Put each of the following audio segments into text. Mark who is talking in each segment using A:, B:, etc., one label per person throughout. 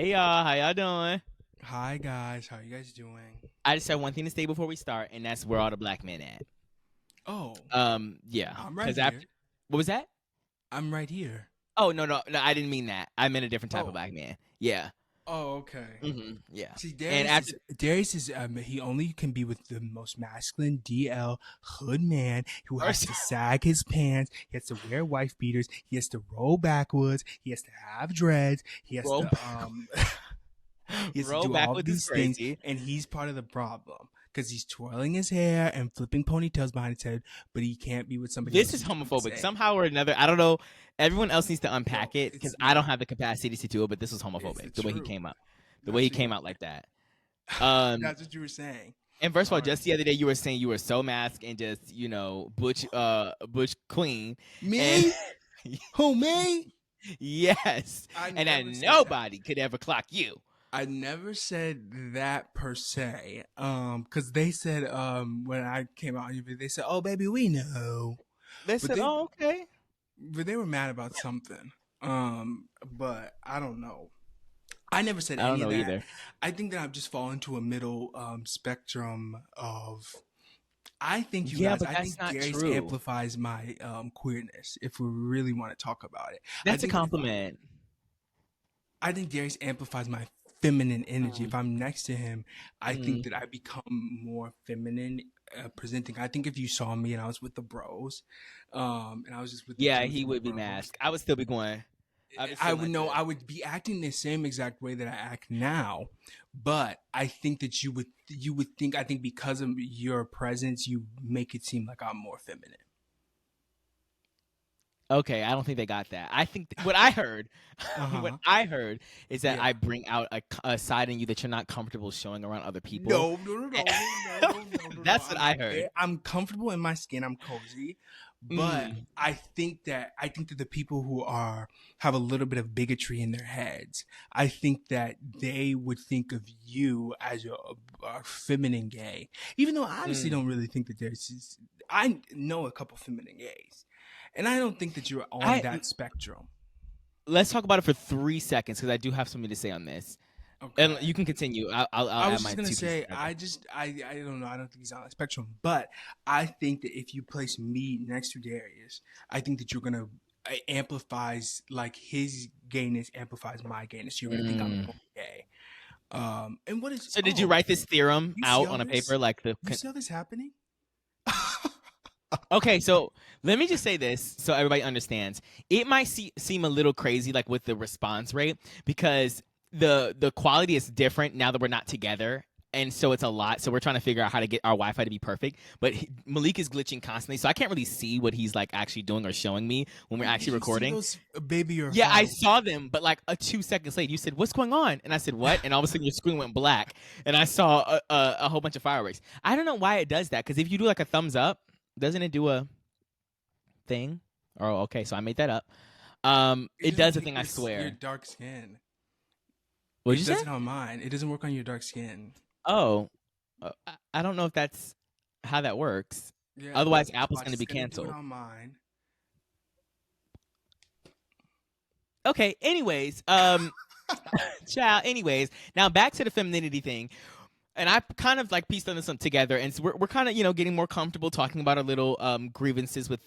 A: Hey y'all, how y'all doing?
B: Hi guys, how you guys doing?
A: I just have one thing to say before we start, and that's where all the black men at.
B: Oh,
A: Yeah,
B: I'm right
A: because after
B: here.
A: what was that?
B: I'm right here.
A: Oh no, I didn't mean that. I meant a different type of
B: Oh,
A: black man. Yeah,
B: okay.
A: yeah.
B: See,
A: And
B: Darius
A: after
B: is Darius is he only can be with the most masculine DL hood man who has
A: first,
B: to sag his pants. He has to wear wife beaters. He has to roll backwards. He has to have dreads. He has
A: roll
B: to he has to
A: roll
B: do all of
A: backwards is
B: these things,
A: crazy.
B: and he's part of the problem because he's twirling his hair and flipping ponytails behind his head, but he can't be with somebody
A: This
B: else
A: is
B: who's doing the
A: homophobic
B: same.
A: somehow or another. I don't know. Everyone else needs to
B: No,
A: unpack it because
B: it's
A: I don't
B: not.
A: have the capacity to do it. But this was
B: It's the
A: homophobic the way he
B: truth.
A: came out, the way he
B: That's what you
A: came
B: were
A: out like that. Um,
B: That's what you were saying.
A: and first of all,
B: All right.
A: just the other day you were saying you were so masked and just butch queen, and
B: Me? Who me?
A: yes,
B: I
A: and that
B: never said that.
A: nobody could ever clock you.
B: I never said that per se. Cause they said when I came out on your video, they said, "Oh baby, we know,"
A: They
B: but
A: said,
B: they
A: "Oh, okay."
B: but they were mad about something. But I don't know. I never said
A: I don't
B: any of
A: know
B: that.
A: either.
B: I think that I've just fallen into a middle spectrum of. I think you
A: Yeah,
B: guys.
A: but
B: I
A: that's
B: think
A: not
B: Darius
A: true.
B: amplifies my queerness. If we really want to talk about it, I
A: That's a
B: think that if
A: compliment.
B: I think Darius amplifies my feminine energy.
A: Mm,
B: If I'm next to him, I think
A: mm.
B: that I become more feminine presenting. I think if you saw me and I was with the bros, and I was just with the
A: Yeah,
B: dudes
A: he
B: and the
A: would be
B: bros,
A: masked. I would still be going. I'd be
B: I
A: still
B: would
A: like
B: know
A: this.
B: I would be acting the same exact way that I act now. But I think that you would think I think because of your presence, you make it seem like I'm more feminine.
A: Okay, I don't think they got that. I think what I heard,
B: Uh
A: what
B: huh.
A: I heard is that I
B: Yeah.
A: bring out a side in you that you're not comfortable showing around other people.
B: No, no, no, no, no, no, no, no, no, no.
A: That's what I heard.
B: I'm comfortable in my skin. I'm cozy, but
A: Mm.
B: I think that the people who are have a little bit of bigotry in their heads, I think that they would think of you as a feminine gay, even though I honestly
A: Mm.
B: don't really think that there's. I know a couple feminine gays, and I don't think that you're on
A: I
B: that spectrum.
A: Let's talk about it for 3 seconds because I do have something to say on this, and
B: Okay.
A: you can continue. I'll
B: I
A: add
B: was
A: my
B: just gonna
A: 2 pieces
B: say,
A: together.
B: I don't know. I don't think he's on the spectrum, but I think that if you place me next to Darius, I think that you're gonna amplifies like his gayness amplifies my gayness. You're gonna think I'm
A: Mm.
B: more gay. And what is?
A: So did you
B: Oh,
A: write this theorem
B: you see
A: out
B: all
A: on a
B: this?
A: paper like the?
B: You see all this happening?
A: Okay, so let me just say this so everybody understands. It might seem a little crazy, like with the response rate, because the quality is different now that we're not together, and so it's a lot. So we're trying to figure out how to get our Wi-Fi to be perfect. But Malik is glitching constantly, so I can't really see what he's like actually doing or showing me when we're
B: Did
A: actually
B: you see
A: recording.
B: those baby your
A: Yeah, I
B: heart?
A: saw them, but like 2 seconds later, you said, "What's going on?" And I said, "What?" And all of a sudden, your screen went black, and I saw a whole bunch of fireworks. I don't know why it does that, because if you do like a thumbs up, doesn't it do a thing? Oh, okay, so I made that up.
B: It
A: It
B: doesn't
A: does a
B: take
A: thing, I
B: your
A: swear.
B: dark skin.
A: What did
B: It
A: you say?
B: does it on mine. It doesn't work on your dark skin.
A: Oh, I don't know if that's how that works.
B: Yeah,
A: Otherwise, Apple's
B: watch.
A: going to
B: It's
A: be
B: gonna do it
A: canceled.
B: on mine.
A: Okay. Anyways, child. Anyways, now back to the femininity thing. And I kind of like pieced on this one together, and so we're kind of getting more comfortable talking about our little grievances with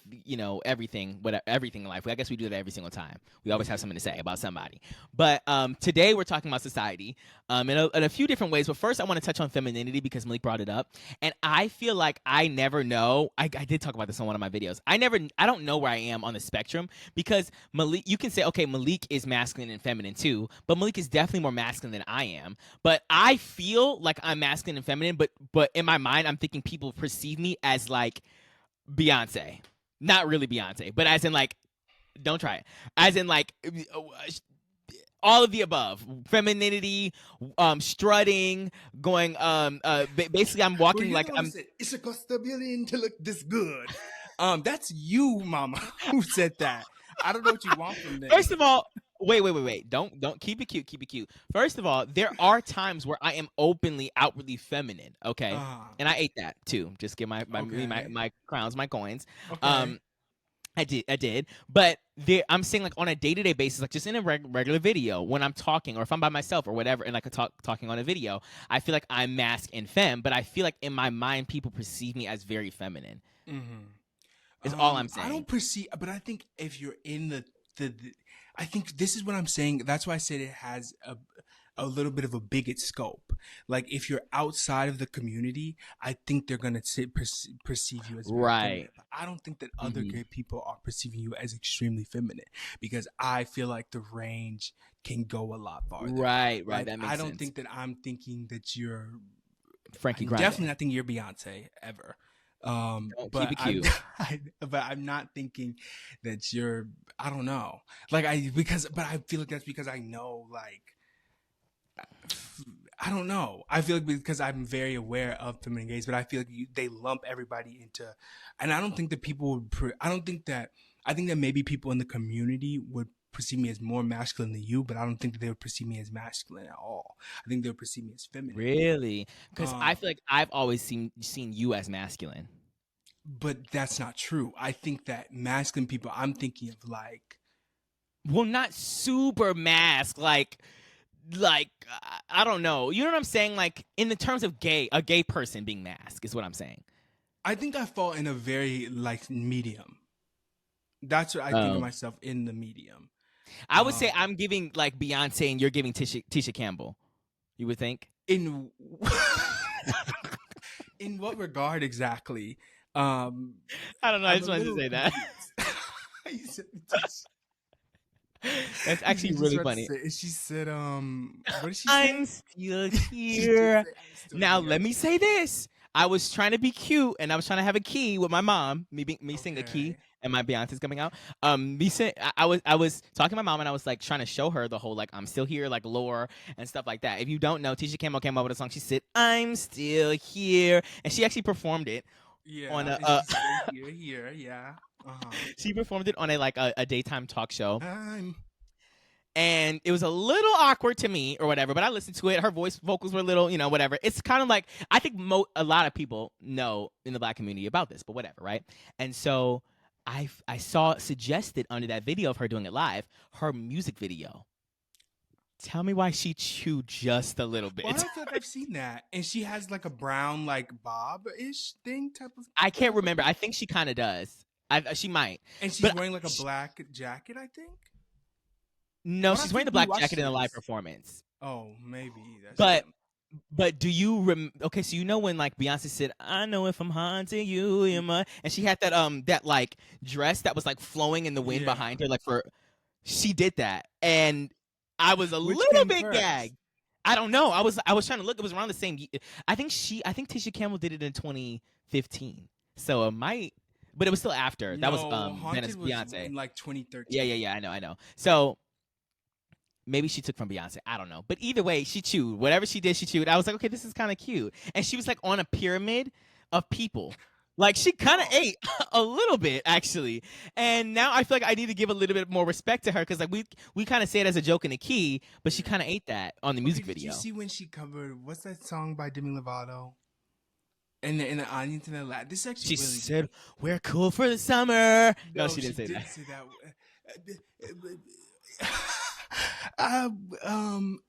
A: everything, everything in life. I guess we do that every single time. We always have
B: Hmm.
A: something to say about somebody. But today we're talking about society in a few different ways. But first, I want to touch on femininity because Malik brought it up, and I feel like I never know. I did talk about this on one of my videos. I don't know where I am on the spectrum because Malik. You can say, okay, Malik is masculine and feminine too, but Malik is definitely more masculine than I am. But I feel like I'm masculine and feminine, but in my mind, I'm thinking people perceive me as like Beyonce. Not really Beyonce, but as in like, don't try it. As in like all of the above, femininity, strutting, going. Basically, I'm
B: Well,
A: walking
B: you're
A: like
B: the one who
A: I'm.
B: said it's a cost of billion to look this good. That's you, Mama, who said that. I don't know what you want from me.
A: First of all, wait. Don't keep it cute. Keep it cute. First of all, there are times where I am openly, outwardly feminine. Okay,
B: Uh,
A: and I ate that too. Just give my
B: okay,
A: my crowns, my coins.
B: okay.
A: Um, I did, but I'm saying like on a day to day basis, like just in a regular video when I'm talking or if I'm by myself or whatever, and like talking on a video, I feel like I'm mask and femme, but I feel like in my mind people perceive me as very feminine.
B: Mm-hmm.
A: Is all I'm
B: I don't
A: saying.
B: perceive, but I think if you're in the I think this is what I'm saying. That's why I said it has a little bit of a bigot scope. Like if you're outside of the community, I think they're gonna perceive you as very feminine.
A: Right.
B: But I don't think that other
A: Hmm.
B: gay people are perceiving you as extremely feminine because I feel like the range can go a lot farther.
A: Right. Right.
B: Like
A: That
B: I
A: makes
B: don't
A: sense.
B: think that I'm thinking that you're.
A: Frankie
B: I'm
A: Grande.
B: definitely not thinking you're Beyonce ever.
A: Don't keep
B: But
A: it
B: I'm,
A: cute.
B: but I'm not thinking that you're. I don't know. But I feel like that's because I know, like, I don't know. I feel like because I'm very aware of feminine gays, but I feel like they lump everybody into, and I don't think that people would. I don't think that. I think that maybe people in the community would perceive me as more masculine than you, but I don't think that they would perceive me as masculine at all. I think they would perceive me as feminine.
A: Really? Because I
B: Um,
A: feel like I've always seen you as masculine.
B: but that's not true. I think that masculine people, I'm thinking of like,
A: Well, not super mask, like I don't know. You know what I'm saying? Like in the terms of gay, a gay person being masked is what I'm saying.
B: I think I fall in a very like medium. That's what I think of
A: Oh.
B: myself in the medium.
A: I would say I'm giving like Beyonce and you're giving Tisha Campbell. You would think?
B: In in what regard exactly? Um,
A: I don't know. I
B: I'm
A: just
B: a
A: wanted to
B: little
A: say that.
B: confused. You said-
A: That's
B: you
A: actually
B: just
A: really
B: about to
A: funny.
B: say, and she said, what did she
A: I'm
B: say?
A: still
B: She did
A: here.
B: say, I'm still
A: Now
B: here.
A: let me say this. I was trying to be cute and I was trying to have a key with my mom. Me sing a key
B: Okay.
A: and my Beyonce's coming out. Me sing, I was talking to my mom and I was like trying to show her the whole like I'm still here like lore and stuff like that. If you don't know, Tisha Campbell came out with a song. She said I'm still here and she actually performed it on
B: Yeah,
A: a
B: and she's still here, here, yeah. Uh-huh.
A: she performed it on a like a daytime talk show.
B: I'm
A: And it was a little awkward to me or whatever, but I listened to it. Her vocals were a little, whatever. It's kind of like I think a lot of people know in the black community about this, but whatever, right? And so I saw suggested under that video of her doing it live, her music video. Tell me why she chewed just a little
B: Why do
A: bit.
B: I feel like I've seen that? And she has like a brown, like bob-ish thing type of
A: I can't
B: whatever.
A: remember. I think she kind of does. She might,
B: And she's
A: but
B: wearing like a black jacket, I think.
A: no,
B: What I
A: she's wearing
B: think
A: the
B: we
A: black
B: watched
A: jacket in a live
B: this.
A: performance.
B: Oh, maybe that's
A: But
B: them.
A: But do you okay? So you know when like Beyonce said, "I know if I'm haunting you, you might," and she had that like dress that was like flowing in the wind
B: Yeah.
A: behind her, like for she did that, and I was a
B: Which
A: little
B: came
A: bit
B: first?
A: gagged. I don't know. I was trying to look. It was around the same. I think Tisha Campbell did it in 2015, so it might, but it was still after. That was
B: No,
A: Venice
B: Haunted was
A: Beyonce.
B: in like
A: Yeah,
B: 2013.
A: yeah, yeah. I know. So maybe she took from Beyonce. I don't know. But either way, she chewed. Whatever she did, she chewed. I was like, okay, this is kind of cute. And she was like on a pyramid of people. Like she kind of
B: Oh,
A: ate a little bit actually. And now I feel like I need to give a little bit more respect to her because like we kind of say it as a joke in the key, but she
B: yeah.
A: kind of ate that on the
B: Okay,
A: music
B: did you
A: video.
B: see when she covered what's that song by Demi Lovato? In the audience in the lab. This is actually
A: She
B: really
A: said,
B: good.
A: "We're cool for the summer." No,
B: No,
A: she
B: she
A: didn't say that.
B: didn't say that.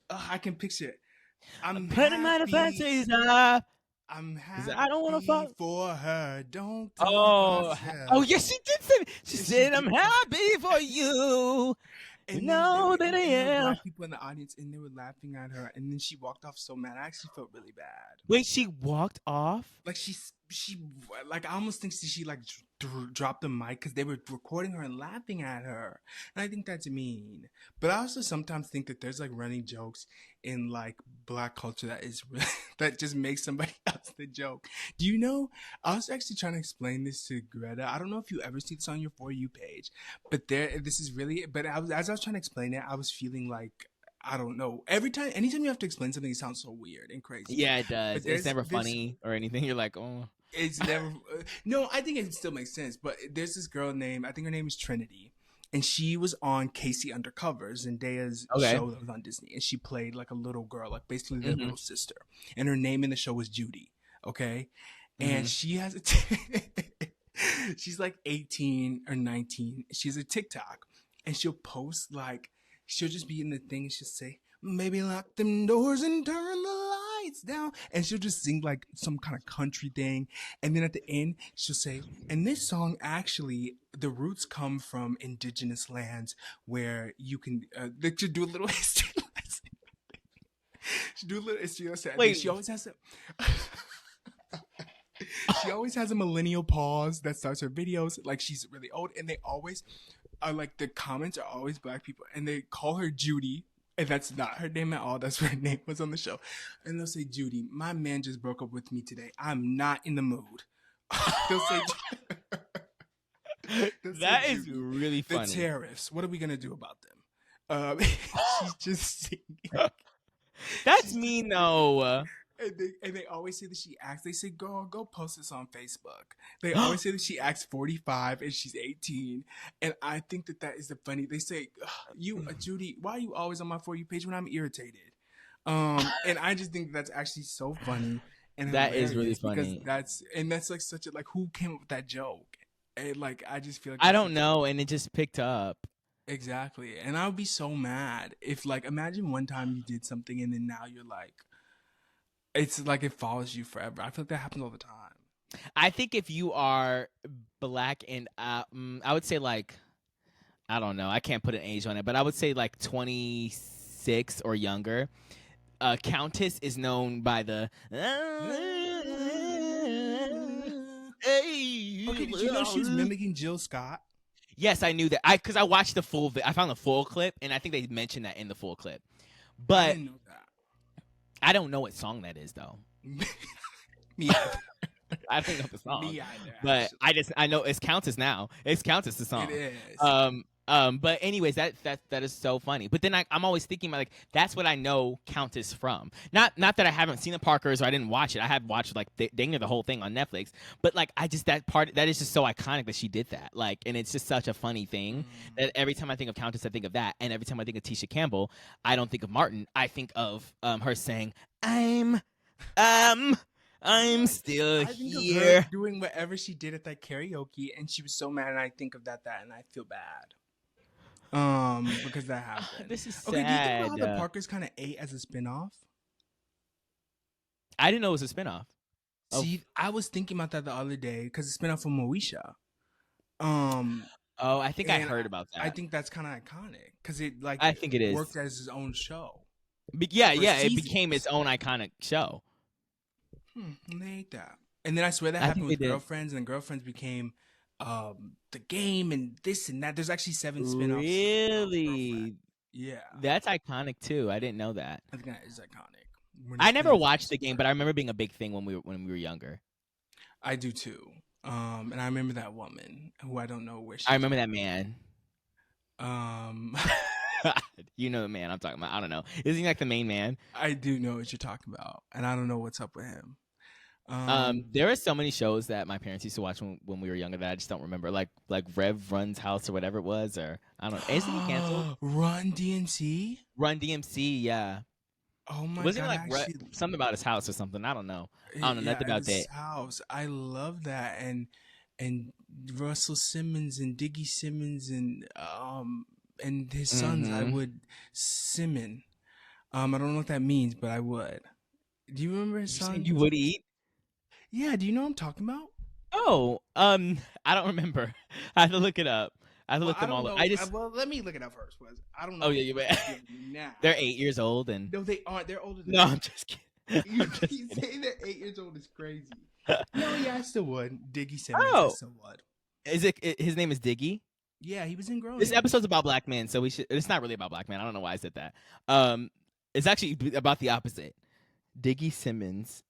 B: I can picture it. I'm
A: Putting my
B: happy.
A: defenses up
B: I'm
A: because I don't want to
B: happy
A: fuck.
B: for her. Don't talk
A: Oh, oh
B: myself.
A: yes, she did say it. She
B: And she
A: said, "I'm
B: did say
A: happy for you. You
B: and then
A: know that I
B: there were
A: am."
B: black people in the audience and they were laughing at her and then she walked off so mad. I actually felt really bad.
A: Wait, she walked off?
B: Like she like I almost think she like dropped the mic because they were recording her and laughing at her, and I think that's mean. But I also sometimes think that there's like running jokes in like black culture that is that just makes somebody else the joke. Do you know? I was actually trying to explain this to Greta. I don't know if you ever see this on your For You page, but this is really. But as I was trying to explain it, I was feeling like. I don't know. Anytime you have to explain something, it sounds so weird and crazy.
A: Yeah, it
B: But
A: does. It's
B: there's
A: never
B: this
A: funny or anything. You're like, oh.
B: it's never. No, I think it still makes sense. But there's this girl named I think her name is Trinity, and she was on Casey Undercover, Zendaya's
A: Okay.
B: show that was on Disney, and she played like a little girl, like basically their
A: Mm-hmm.
B: little sister, and her name in the show was Judy. Okay, and
A: Mm-hmm.
B: she has a She's like 18 or 19. She's a TikTok, and she'll post like she'll just be in the thing and she'll say, "Maybe lock them doors and turn the lights down," and she'll just sing like some kind of country thing, and then at the end she'll say, "And this song actually the roots come from indigenous lands where you can." They should do a little history lesson. She do a little history lesson.
A: Wait.
B: She always has a. She always has a millennial pause that starts her videos. Like she's really old, and they always are like the comments are always black people, and they call her Judy, and that's not her name at all. That's what her name was on the show. And they'll say, "Judy, my man just broke up with me today. I'm not in the mood." They'll say,
A: That is really funny.
B: The tariffs. What are we gonna do about them? She's just singing.
A: That's mean though.
B: And they always say that she acts. They say, "Girl, go post this on Facebook." They always say that she acts 45 and she's 18. And I think that is the funny. They say, "You, Judy, why are you always on my For You page when I'm irritated?" And I just think that's actually so funny. And
A: that is really
B: funny.
A: Because
B: that's like such a like who came up with that joke? And like I just feel like
A: I don't know, and it just picked up.
B: Exactly. And I would be so mad if like imagine one time you did something and then now you're like. It's like it follows you forever. I feel like that happens all the time.
A: I think if you are black and I would say like, I don't know, I can't put an age on it, but I would say like 26 or younger. Countess is known by the.
B: Okay, did you know she was mimicking Jill Scott?
A: Yes, I knew that. Because I watched the full. I found the full clip, and I think they mentioned that in the full clip. But
B: I didn't know that.
A: I don't know what song that is though.
B: Me either.
A: I don't know the song.
B: Me either.
A: But I know it's Countess now. It's Countess the song.
B: It is.
A: But anyways, that is so funny. But then I'm always thinking about like that's what I know Countess from. Not that I haven't seen the Parkers or I didn't watch it. I have watched like dang near the whole thing on Netflix. But like I just that is just so iconic that she did that. Like, and it's just such a funny thing that every time I think of Countess, I think of that. And every time I think of Tisha Campbell, I don't think of Martin. I think of her saying, I'm still
B: I think
A: here.
B: Of her doing whatever she did at that karaoke, and she was so mad. And I think of that, and I feel bad. Because that happened.
A: This is sad.
B: Okay, do you think about how the Parkers kind of ate as a spinoff?
A: I didn't know it was a spinoff.
B: See, I was thinking about that the other day because it's a spinoff from Moesha.
A: I think I heard about that.
B: I think that's kind of iconic because it like
A: I think it is
B: worked as his own show.
A: Yeah, it became its own iconic show.
B: They ate that, and then I swear that happened with Girlfriends, and Girlfriends became the game and this and that. There's actually 7 spin-offs.
A: Really?
B: Yeah.
A: That's iconic too. I didn't know that.
B: I think that is iconic.
A: I never watched the game, but I remember being a big thing when we were younger.
B: I do too. And I remember that woman who I don't know where she.
A: I remember that man. You know the man I'm talking about. I don't know. Isn't he like the main man?
B: I do know what you're talking about, and I don't know what's up with him.
A: There are so many shows that my parents used to watch when we were younger that I just don't remember, like Rev Run's House or whatever it was, or I don't know. Isn't he canceled?
B: Run DMC.
A: Run DMC, yeah.
B: Oh my
A: Wasn't
B: god!
A: It like something about his house or something? I don't know. Nothing about that.
B: House. I love that, and Russell Simmons and Diggy Simmons and his sons. I would Simmon. I don't know what that means, but I would. Do you remember his son?
A: You would eat.
B: Yeah, do you know what I'm talking about?
A: Oh, I don't remember. I have to look it up. I have to look them all up.
B: Well, let me look it up first, because I don't know.
A: Oh yeah, now they're 8 years old, and
B: no, they aren't. They're older than
A: no, I'm just kidding.
B: You say they're 8 years old is crazy. No, yeah, I still would. Diggy Simmons, I still would.
A: Is it? His name is Diggy.
B: Yeah, he was in Grown.
A: This episode's about black men, so we should. It's not really about black men. I don't know why I said that. It's actually about the opposite. Diggy Simmons.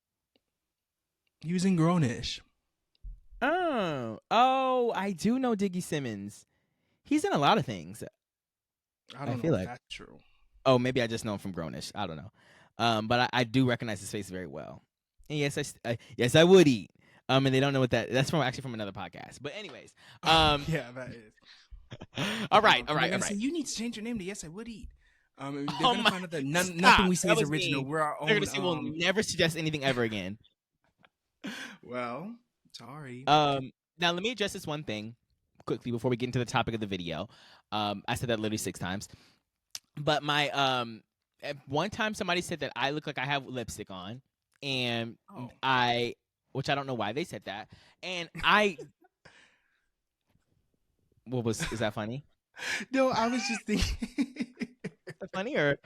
B: He was in Grownish.
A: Oh, I do know Diggy Simmons. He's in a lot of things.
B: I don't know if that's true.
A: Oh, maybe I just know him from Grownish. I don't know. But I do recognize his face very well. And yes, I would eat. And they don't know what that's from another podcast. But anyways,
B: yeah, that is.
A: all right.
B: Say, you need to change your name to Yes, I Would Eat. They're gonna find out that nothing we say is original. We're our own.
A: They're gonna say we'll never suggest anything ever again.
B: Well, sorry.
A: Now let me address this one thing quickly before we get into the topic of the video. I said that literally 6 times. But at one time somebody said that I look like I have lipstick on, and
B: Oh.
A: which I don't know why they said that. And is that funny?
B: No, I was just thinking.
A: Is that funny, or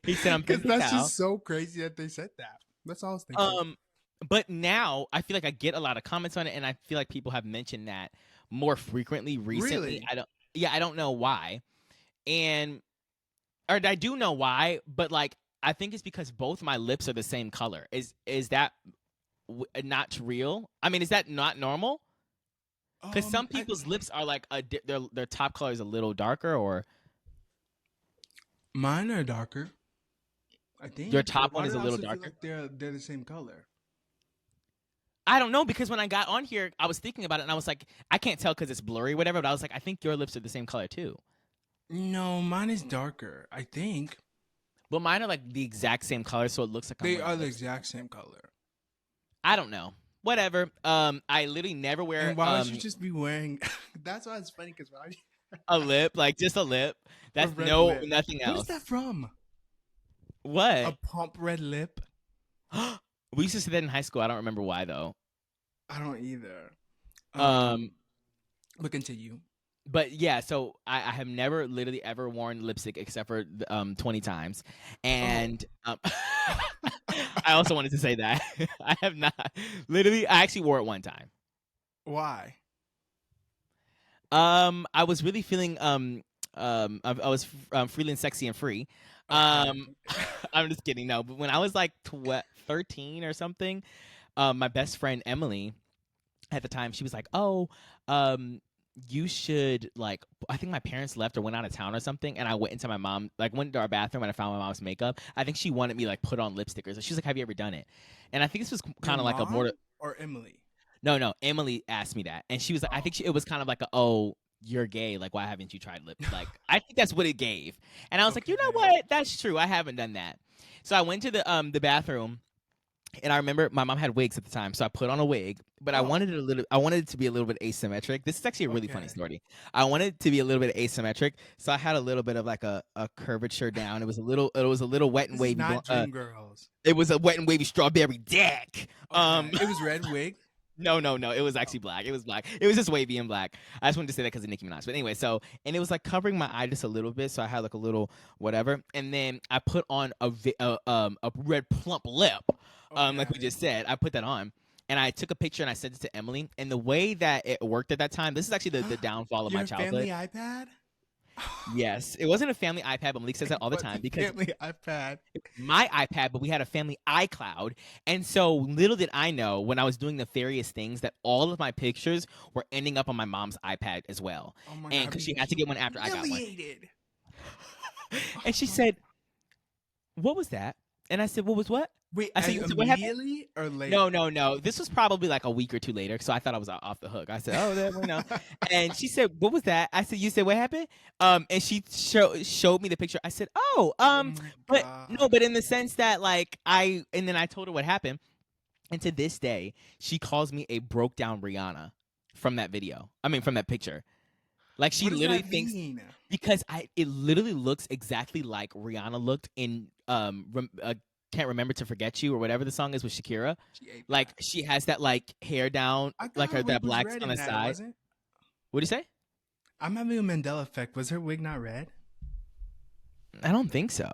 A: he said I'm
B: Because
A: thinking
B: that's
A: now.
B: just so crazy that they said that. That's all I was thinking.
A: But now I feel like I get a lot of comments on it, and I feel like people have mentioned that more frequently recently.
B: Really?
A: I don't know why, or I do know why, but like I think it's because both my lips are the same color. Is that not real? I mean, is that not normal? Because some people's lips are like their top color is a little darker, or
B: Mine are darker. I think
A: your top
B: Why
A: one is
B: do
A: a
B: I
A: little
B: also
A: darker.
B: feel like they're the same color.
A: I don't know, because when I got on here, I was thinking about it, and I was like, I can't tell because it's blurry, whatever. But I was like, I think your lips are the same color too.
B: No, mine is darker. I think
A: But mine are like the exact same color, so it looks like
B: they
A: I'm
B: are the
A: wearing
B: exact same color.
A: I don't know. Whatever. I literally never wear
B: And why would you just be wearing? That's why it's funny because
A: a lip, like just a lip. That's
B: red
A: no
B: lip.
A: nothing else.
B: What is that from?
A: What?
B: A pump red lip?
A: We used to say that in high school. I don't remember why though.
B: I don't either. Look into you.
A: But yeah, so I have never literally ever worn lipstick except for 20 times, and I also wanted to say that I have not literally. I actually wore it one time.
B: Why?
A: I was really feeling I was feeling sexy and free. I'm just kidding. No, but when I was like 13 or something, my best friend Emily, at the time, she was like, "Oh, you should like." I think my parents left or went out of town or something, and I went into went into our bathroom and I found my mom's makeup. I think she wanted me like put on lipstick or so. She's like, "Have you ever done it?" And I think this was kind of like a more
B: or Emily.
A: No, Emily asked me that, and she was like, I think it was kind of like oh, you're gay, like why haven't you tried lip? Like I think that's what it gave, and I was like, you know what, that's true, I haven't done that. So I went to the bathroom, and I remember my mom had wigs at the time, so I put on a wig, but I wanted it to be a little bit asymmetric. This is actually a really funny story. I wanted it to be a little bit asymmetric, so I had a little bit of like a curvature down. It was a little wet and wavy.
B: Not Dreamgirls.
A: It was a wet and wavy strawberry dick.
B: It was red wig.
A: No. It was actually black. It was black. It was just wavy and black. I just wanted to say that because of Nicki Minaj. But anyway, and it was like covering my eye just a little bit, so I had like a little whatever. And then I put on a red plump lip, like we just said. I put that on, and I took a picture and I sent it to Emily. And the way that it worked at that time, this is actually the downfall of my childhood.
B: Family iPad.
A: Yes, it wasn't a family iPad, but Malik says that all the time because
B: family iPad.
A: My iPad, but we had a family iCloud, and so little did I know when I was doing nefarious things that all of my pictures were ending up on my mom's iPad as well.
B: Oh my
A: and because she had to get one after I got one. And she
B: said,
A: said, "What was that?" And I said, "What was what?"
B: Wait,
A: I said,
B: immediately or later?
A: No. This was probably like a week or two later, so I thought I was off the hook. I said, "Oh, there we know." And she said, "What was that?" I said, "You said what happened?" And she showed me the picture. I said, "Oh, but no, but in the sense that like and then I told her what happened, and to this day, she calls me a broke down Rihanna from that video. I mean, from that picture. Like she literally thinks because it literally looks exactly like Rihanna looked in Can't Remember to Forget You or whatever the song is with Shakira. Like she has that like hair down, like her that black on the side. What do you say?
B: I'm having a Mandela effect. Was her wig not red?
A: I don't think so.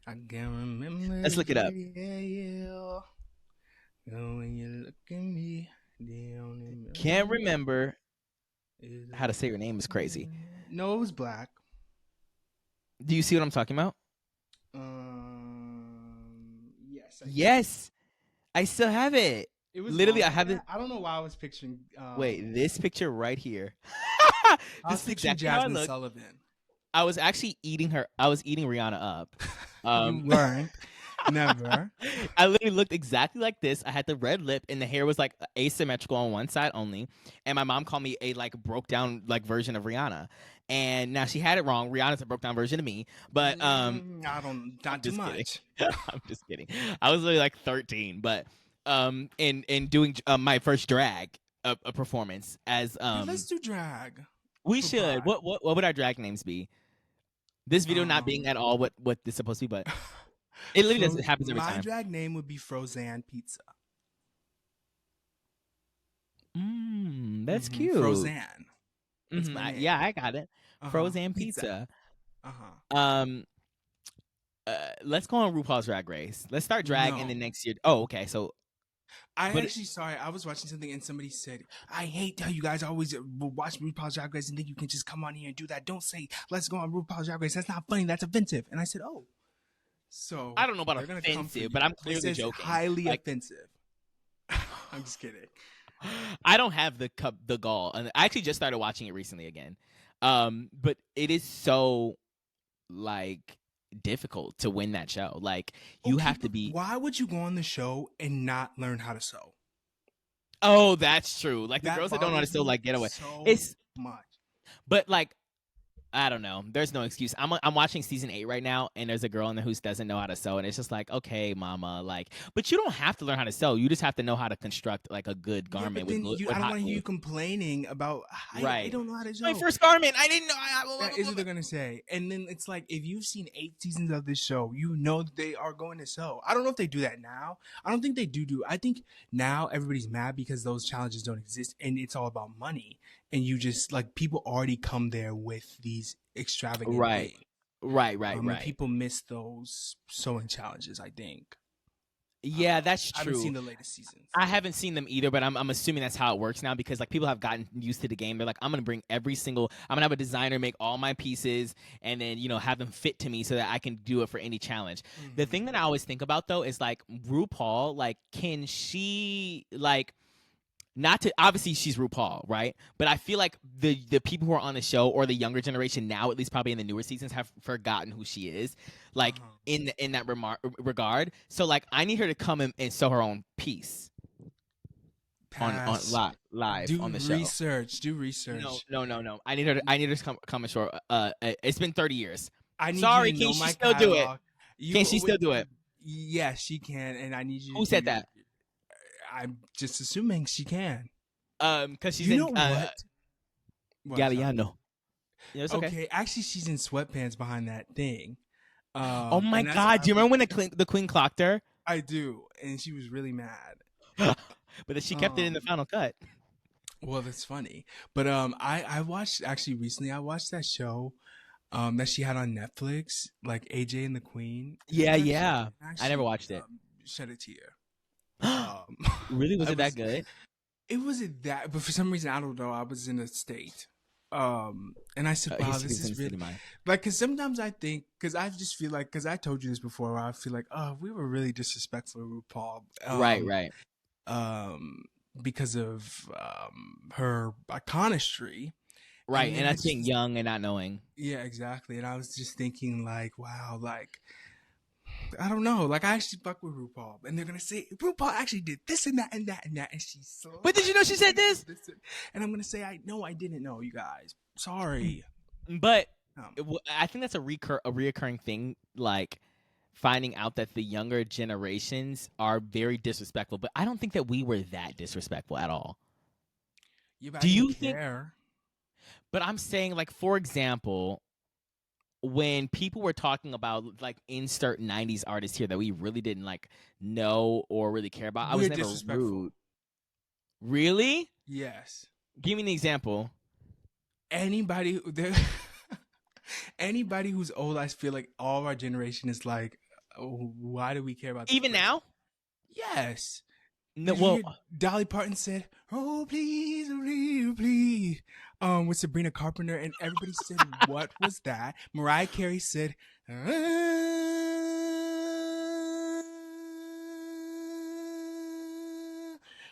B: I can't remember.
A: Let's look it up.
B: When you look at me,
A: can't remember how to say your name is crazy.
B: No, it was black.
A: Do you see what I'm talking about?
B: Yes.
A: Yes, I still have it.
B: It was
A: literally. I have it.
B: I don't know why I was picturing.
A: Wait, this picture right here.
B: This is exactly Jasmine Sullivan.
A: I was actually eating her. I was eating Rihanna up.
B: You weren't. Never.
A: I literally looked exactly like this. I had the red lip, and the hair was like asymmetrical on one side only. And my mom called me a like broke down like version of Rihanna. And now she had it wrong. Rihanna's a broke down version of me. But
B: not too much.
A: I'm just kidding. I was literally like 13, but in doing my first drag. a performance as
B: Dude, let's do drag
A: we
B: for
A: should.
B: Pride.
A: What would our drag names be? This video not being
B: Um,
A: at all what this supposed to be, but it literally does. It happens every
B: My
A: time.
B: drag name would be Frozen Pizza.
A: That's cute.
B: Frozen. That's my name.
A: Yeah, I got it. Frozen pizza. Um, let's go on RuPaul's Drag Race. Let's start drag in the next year. Oh, okay. So
B: I was watching something and somebody said, I hate how you guys always watch RuPaul's Drag Race and think you can just come on here and do that. Don't say, let's go on RuPaul's Drag Race. That's not funny. That's offensive. And I said, oh. So
A: I don't know about offensive, but I'm clearly joking.
B: Highly offensive. I'm just kidding.
A: I don't have the gall. And I actually just started watching it recently again. But it is so like difficult to win that show. Like you have to be.
B: Why would you go on the show and not learn how to sew?
A: Oh, that's true. Like the
B: That
A: girls that don't know how to sew like get away.
B: So
A: It's
B: much.
A: But like I don't know. There's no excuse. I'm watching season 8 right now, and there's a girl in there who doesn't know how to sew, and it's just like, okay, mama, like, but you don't have to learn how to sew. You just have to know how to construct like a good garment with
B: I don't want to hear you complaining about. I don't know how to sew.
A: My first garment, I didn't know.
B: That is what they're gonna say, and then it's like if you've seen 8 seasons of this show, you know they are going to sew. I don't know if they do that now. I don't think they do. I think now everybody's mad because those challenges don't exist, and it's all about money. And you just like people already come there with these extravagant things.
A: Right.
B: People miss those sewing challenges, I think.
A: Yeah, that's true.
B: I haven't seen the latest seasons.
A: I haven't seen them either, but I'm assuming that's how it works now because like people have gotten used to the game. They're like, I'm gonna have a designer make all my pieces and then have them fit to me so that I can do it for any challenge. Mm-hmm. The thing that I always think about though is like RuPaul, like can she like not to obviously she's RuPaul, right? But I feel like the people who are on the show or the younger generation now, at least probably in the newer seasons, have forgotten who she is, like in that regard. So like I need her to come and sew her own piece on live on the show.
B: Do research.
A: No. I need her to come and show. It's been 30 years.
B: Can
A: she still do it? Can she still do it?
B: Yes, she can. And I need you.
A: Who said that?
B: I'm just assuming she can.
A: Because she's
B: in
A: Galliano. Yeah, it's
B: okay. Actually, she's in sweatpants behind that thing.
A: Oh my God! Do you remember when the queen clocked her?
B: I do, and she was really mad.
A: But then she kept it in the final cut.
B: Well, that's funny. But I watched actually recently. I watched that show that she had on Netflix, like AJ and the Queen.
A: Yeah. Actually, I never watched it.
B: Shed a tear.
A: Really? Was it that good?
B: It wasn't that, but for some reason I don't know. I was in a state, and I said, "Wow, this is really like." Because sometimes I think, because I just feel like, because I told you this before, where I feel like, oh, we were really disrespectful to RuPaul,
A: right.
B: Because of her iconistry,
A: right, and that's being young and not knowing.
B: Yeah, exactly. And I was just thinking, like, wow, like. I don't know. Like, I actually fuck with RuPaul. And they're going to say, RuPaul actually did this and that and that and that. And she's so.
A: But did you know she said this?
B: And I'm going to say, I didn't know, you guys. Sorry.
A: But I think that's a reoccurring thing. Like, finding out that the younger generations are very disrespectful. But I don't think that we were that disrespectful at all.
B: Yeah,
A: do you think?
B: Care.
A: But I'm saying, like, for example, when people were talking about like insert 90s artists here that we really didn't like know or really care about, I was never rude. Really?
B: Yes.
A: Give me an example.
B: Anybody who's old, I feel like all of our generation is like, oh, why do we care about this
A: even
B: person?
A: Now?
B: Yes.
A: No, well,
B: Dolly Parton said, "Oh please, please," with Sabrina Carpenter, and everybody said, "What was that?" Mariah Carey said,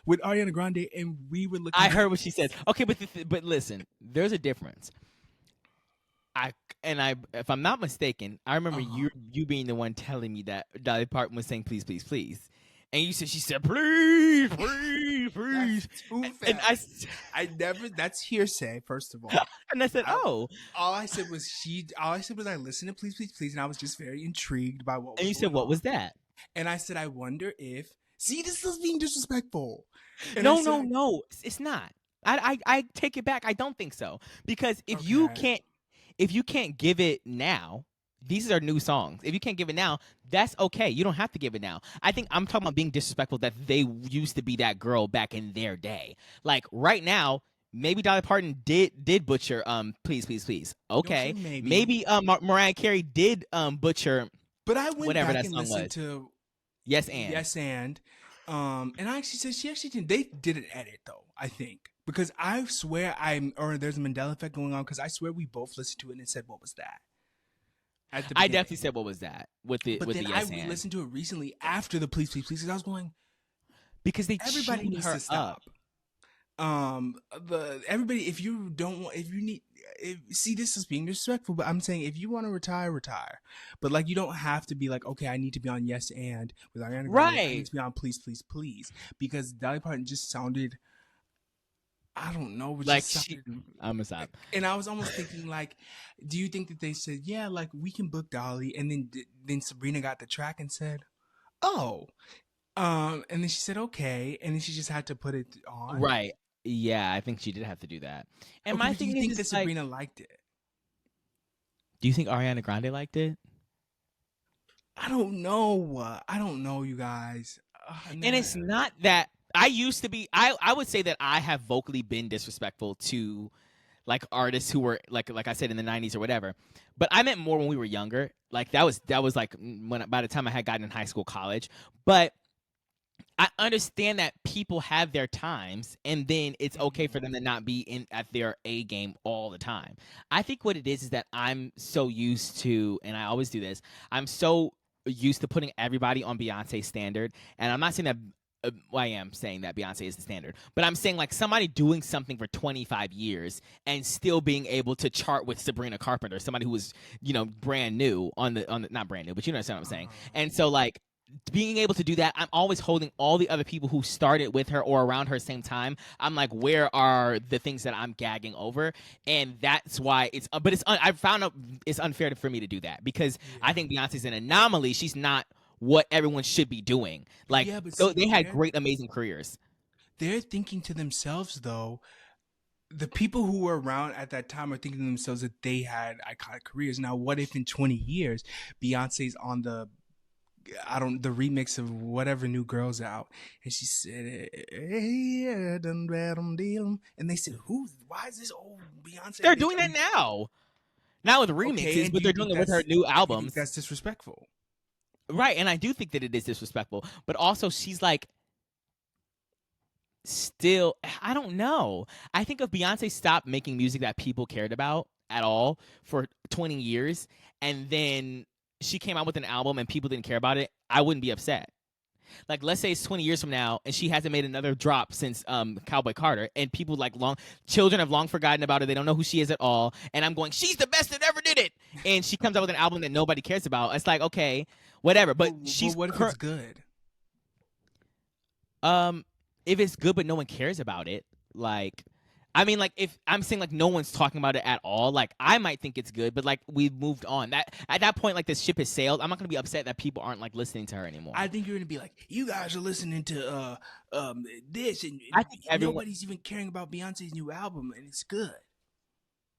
B: with Ariana Grande, and we were looking.
A: I heard what she said. Okay, but listen, there's a difference. If I'm not mistaken, I remember you being the one telling me that Dolly Parton was saying, "Please, please, please." And she said, please. And
B: I never, that's hearsay, first of all.
A: And I said,
B: all I said was I listened to Please, Please, Please. And I was just very intrigued by what was
A: And you said, what was that?
B: And I said, I wonder if, See, this is being disrespectful. And I
A: No,
B: said,
A: no, no. It's not. I take it back. I don't think so. Because
B: okay.
A: if you can't give it now, these are new songs. If you can't give it now, that's okay. You don't have to give it now. I think I'm talking about being disrespectful that they used to be that girl back in their day. Like right now, maybe Dolly Parton did butcher please please please.
B: Okay,
A: Okay.
B: maybe.
A: Maybe Mariah Carey did butcher
B: But I went
A: whatever
B: back
A: that
B: and
A: song
B: listened
A: was.
B: to
A: Yes and.
B: Yes and I actually said she actually didn't. They did an edit though, I think, because I swear there's a Mandela effect going on because I swear we both listened to it and said what was that at the
A: I
B: beginning.
A: definitely said what was that with
B: But
A: the
B: then I
A: yes and.
B: re-listened to it recently after the please please please because I was going,
A: Because they
B: everybody
A: chewed
B: needs
A: her
B: to stop.
A: up.
B: Everybody, if you don't want, if you need, see, this is being disrespectful, but I'm saying if you want to retire, but like you don't have to be like, okay, I need to be on Yes and with Ariana Grande, I need
A: Right.
B: to be on Please Please Please, because Dolly Parton just sounded, I don't know, it
A: Like
B: just
A: she
B: sounded,
A: I'm gonna stop.
B: and I was almost thinking like, do you think that they said, yeah, like we can book Dolly, and then Sabrina got the track and said, oh, and then she said okay, and then she just had to put it on.
A: Right. Yeah, I think she did have to do that. And
B: Okay,
A: my
B: but do you
A: thing is
B: think that
A: just like,
B: Sabrina liked it?
A: do you think Ariana Grande liked it?
B: I don't know. I don't know, you guys.
A: And it's not that I used to be I would say that I have vocally been disrespectful to like artists who were like I said in the 90s or whatever. But I meant more when we were younger. Like that was like when by the time I had gotten in high school, college. But I understand that people have their times and then it's okay for them to not be in at their A game all the time. I think what it is that I'm so used to, and I always do this, I'm so used to putting everybody on Beyonce's standard. And I'm not saying that well, I am saying that Beyonce is the standard, but I'm saying like somebody doing something for 25 years and still being able to chart with Sabrina Carpenter, somebody who was, brand new on the not brand new, but you understand what I'm saying. And so like being able to do that, I'm always holding all the other people who started with her or around her same time. I'm like, where are the things that I'm gagging over? And that's why I found out it's unfair for me to do that because I think Beyonce's an anomaly. She's not what everyone should be doing. Like,
B: Yeah, but
A: so
B: see,
A: they had great, amazing careers.
B: they're thinking to themselves though. The people who were around at that time are thinking to themselves that they had iconic careers. Now, what if in 20 years Beyonce's on the remix of whatever new girl's out, and she said, "Hey, done bad on deal," and they said, Why is this old Beyonce?"
A: They're doing that now with
B: Okay,
A: remixes,
B: and
A: but they're doing it with her new
B: do you think
A: albums.
B: that's disrespectful?
A: Right, and I do think that it is disrespectful, but also she's like still I don't know. I think if Beyonce stopped making music that people cared about at all for 20 years and then she came out with an album and people didn't care about it, I wouldn't be upset. Like let's say it's 20 years from now and she hasn't made another drop since Cowboy Carter and people like children have long forgotten about her. They don't know who she is at all. And I'm going, she's the best that ever did it. And she comes out with an album that nobody cares about. It's like, okay, whatever. But she's
B: what if it's good?
A: If it's good but no one cares about it, like I mean, like if I'm saying like no one's talking about it at all, like I might think it's good, but like we've moved on. That at that point, like this ship has sailed. I'm not gonna be upset that people aren't like listening to her anymore.
B: I think you're gonna be like, you guys are listening to this, and
A: I think everyone.
B: nobody's even caring about Beyonce's new album, and it's good.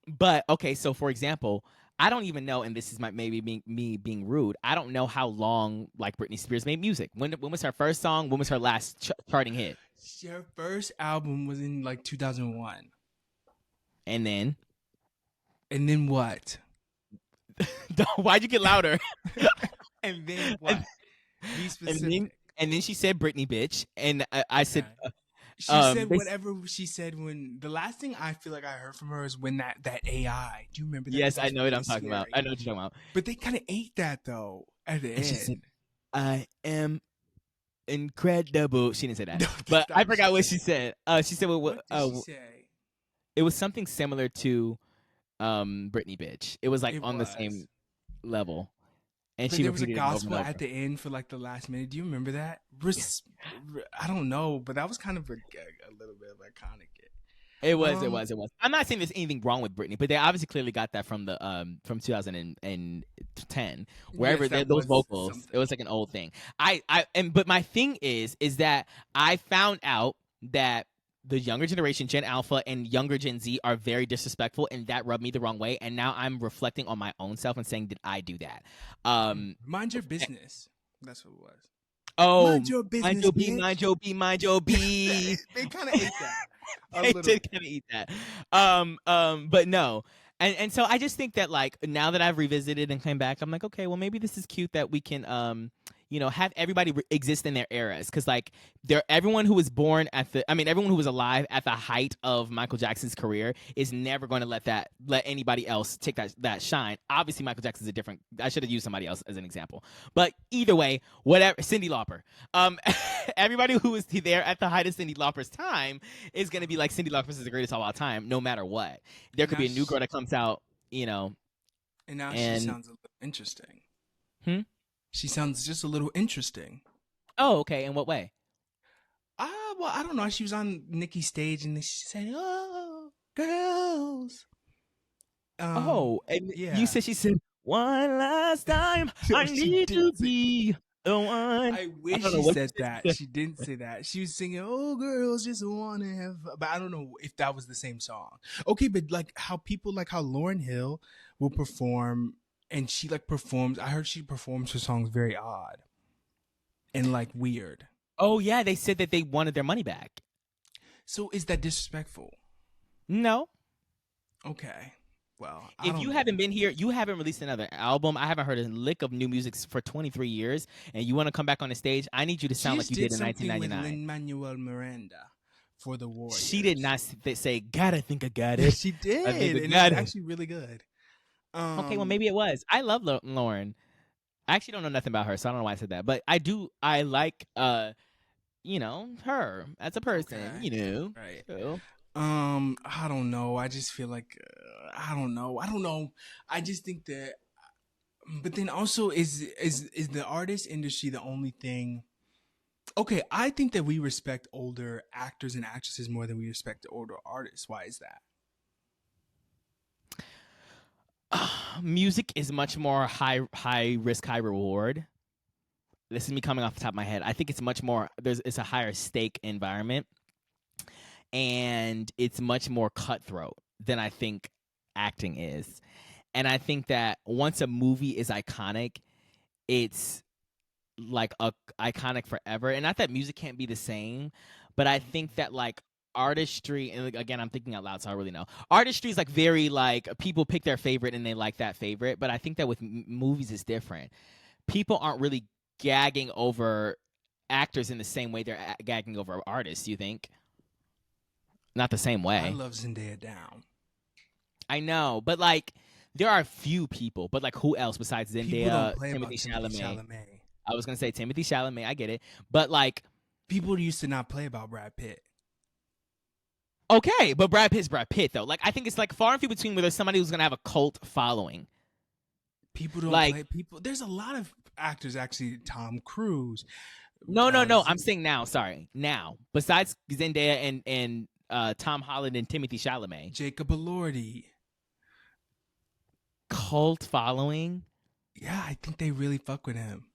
A: But okay, so for example, I don't even know, and this is me being rude. I don't know how long like Britney Spears made music. When was her first song? When was her last charting hit?
B: Her first album was in like 2001.
A: And then
B: What?
A: why'd you get louder?
B: And then what? Be specific.
A: And then she said Britney bitch, and I said
B: she said whatever she said when the last thing I feel like I heard from her is when that AI. Do you remember that?
A: Yes, I know what I'm talking about. I know what you're talking about.
B: But they kind of ate that though at the end.
A: She said, I am incredible. She didn't say that,
B: No,
A: but I forgot what she said. She said,
B: what did she say?
A: It was something similar to Britney bitch. It was like on the same level. And
B: but
A: she
B: there was a
A: repeated
B: gospel
A: it over and over.
B: at the end for like the last minute. Do you remember that? I don't know, but that was kind of a little bit of iconic.
A: It was. I'm not saying there's anything wrong with Britney, but they obviously clearly got that from the from 2010,
B: Yes,
A: wherever
B: that
A: those
B: was
A: vocals. It
B: something.
A: was like an old thing. But my thing is that I found out that the younger generation, Gen Alpha and younger Gen Z, are very disrespectful, and that rubbed me the wrong way. And now I'm reflecting on my own self and saying, did I do that?
B: Mind your business. That's what it was.
A: Oh,
B: Mind your
A: mind
B: business,
A: your B,
B: bitch.
A: mind your B, mind your B.
B: They kind of ate that a
A: They
B: little
A: did
B: bit.
A: kind of eat that. But no. And so I just think that like now that I've revisited and came back, I'm like, okay, well maybe this is cute that we can have everybody exist in their eras, because like everyone who was born everyone who was alive at the height of Michael Jackson's career is never going to let anybody else take that shine. Obviously, Michael Jackson's a different. I should have used somebody else as an example, but either way, whatever. Cyndi Lauper. Everybody who was there at the height of Cyndi Lauper's time is going to be like, Cyndi Lauper is the greatest of all time, no matter what. There could
B: Now
A: be a new girl
B: she,
A: that comes out,
B: and now she
A: and
B: sounds a little interesting.
A: hmm?
B: She sounds just a little interesting.
A: Oh, okay. In what way?
B: Well, I don't know. She was on Nicki's stage and she said, "Oh, girls."
A: Oh, and you
B: Yeah.
A: said she said, "One last time,
B: No,
A: I
B: she
A: need to
B: didn't say.
A: be the one."
B: I
A: I
B: wish
A: don't know
B: she
A: what
B: said
A: she
B: that.
A: said.
B: She didn't say that. She was singing, "Oh, girls just wanna have," but I don't know if that was the same song. Okay, but like how Lauryn Hill will perform, and she like performs. I heard she performs her songs very odd and like weird.
A: Oh yeah, they said that they wanted their money back.
B: So is that disrespectful?
A: No,
B: Okay. Well, I
A: if
B: don't
A: you
B: know.
A: haven't been here, you haven't released another album. I haven't heard a lick of new music for 23 years, and you want to come back on the stage? I need you to
B: She
A: sound like
B: just
A: you
B: did
A: did in
B: something with
A: 1999.
B: Lin-Manuel Miranda for the
A: She did
B: Warriors.
A: not say, "God, I think I got
B: Yeah,
A: it.
B: she
A: I think
B: did,
A: I
B: and it was
A: got it."
B: actually really good.
A: Okay, well
B: Um,
A: maybe it was. I love Lauren. I actually don't know nothing about her, so I don't know why I said that. But I do. I like her as a person.
B: okay, right.
A: So.
B: I don't know. I just feel like I don't know. I don't know. I just think that, but then also is the artist industry the only thing? Okay, I think that we respect older actors and actresses more than we respect the older artists. Why is that?
A: Music is much more high risk, high reward. This is me coming off the top of my head. I think it's much more it's a higher stake environment, and it's much more cutthroat than I think acting is. And I think that once a movie is iconic, it's like iconic forever. And not that music can't be the same, but I think that like artistry, and like, again, I'm thinking out loud, so I really know artistry is like very like people pick their favorite and they like that favorite. But I think that with movies it's different. People aren't really gagging over actors in the same way they're gagging over artists. You think? Not the same
B: I
A: way.
B: love Zendaya down.
A: I know, but like there are a few people, but like who else besides
B: People don't
A: Zendaya,
B: play about
A: Timothy
B: Timothy
A: Chalamet?
B: Chalamet.
A: I was gonna say Timothy Chalamet. I get it, but like
B: People used to not play about Brad Pitt.
A: okay, but Brad Pitt's Brad Pitt though. Like I think it's like far and few between where there's somebody who's gonna have a cult following.
B: People don't
A: Like
B: play people. There's a lot of actors actually. Tom Cruise.
A: no. I'm saying now. Sorry, now. Besides Zendaya and Tom Holland and Timothy Chalamet,
B: Jacob Elordi.
A: cult following.
B: Yeah, I think they really fuck with him.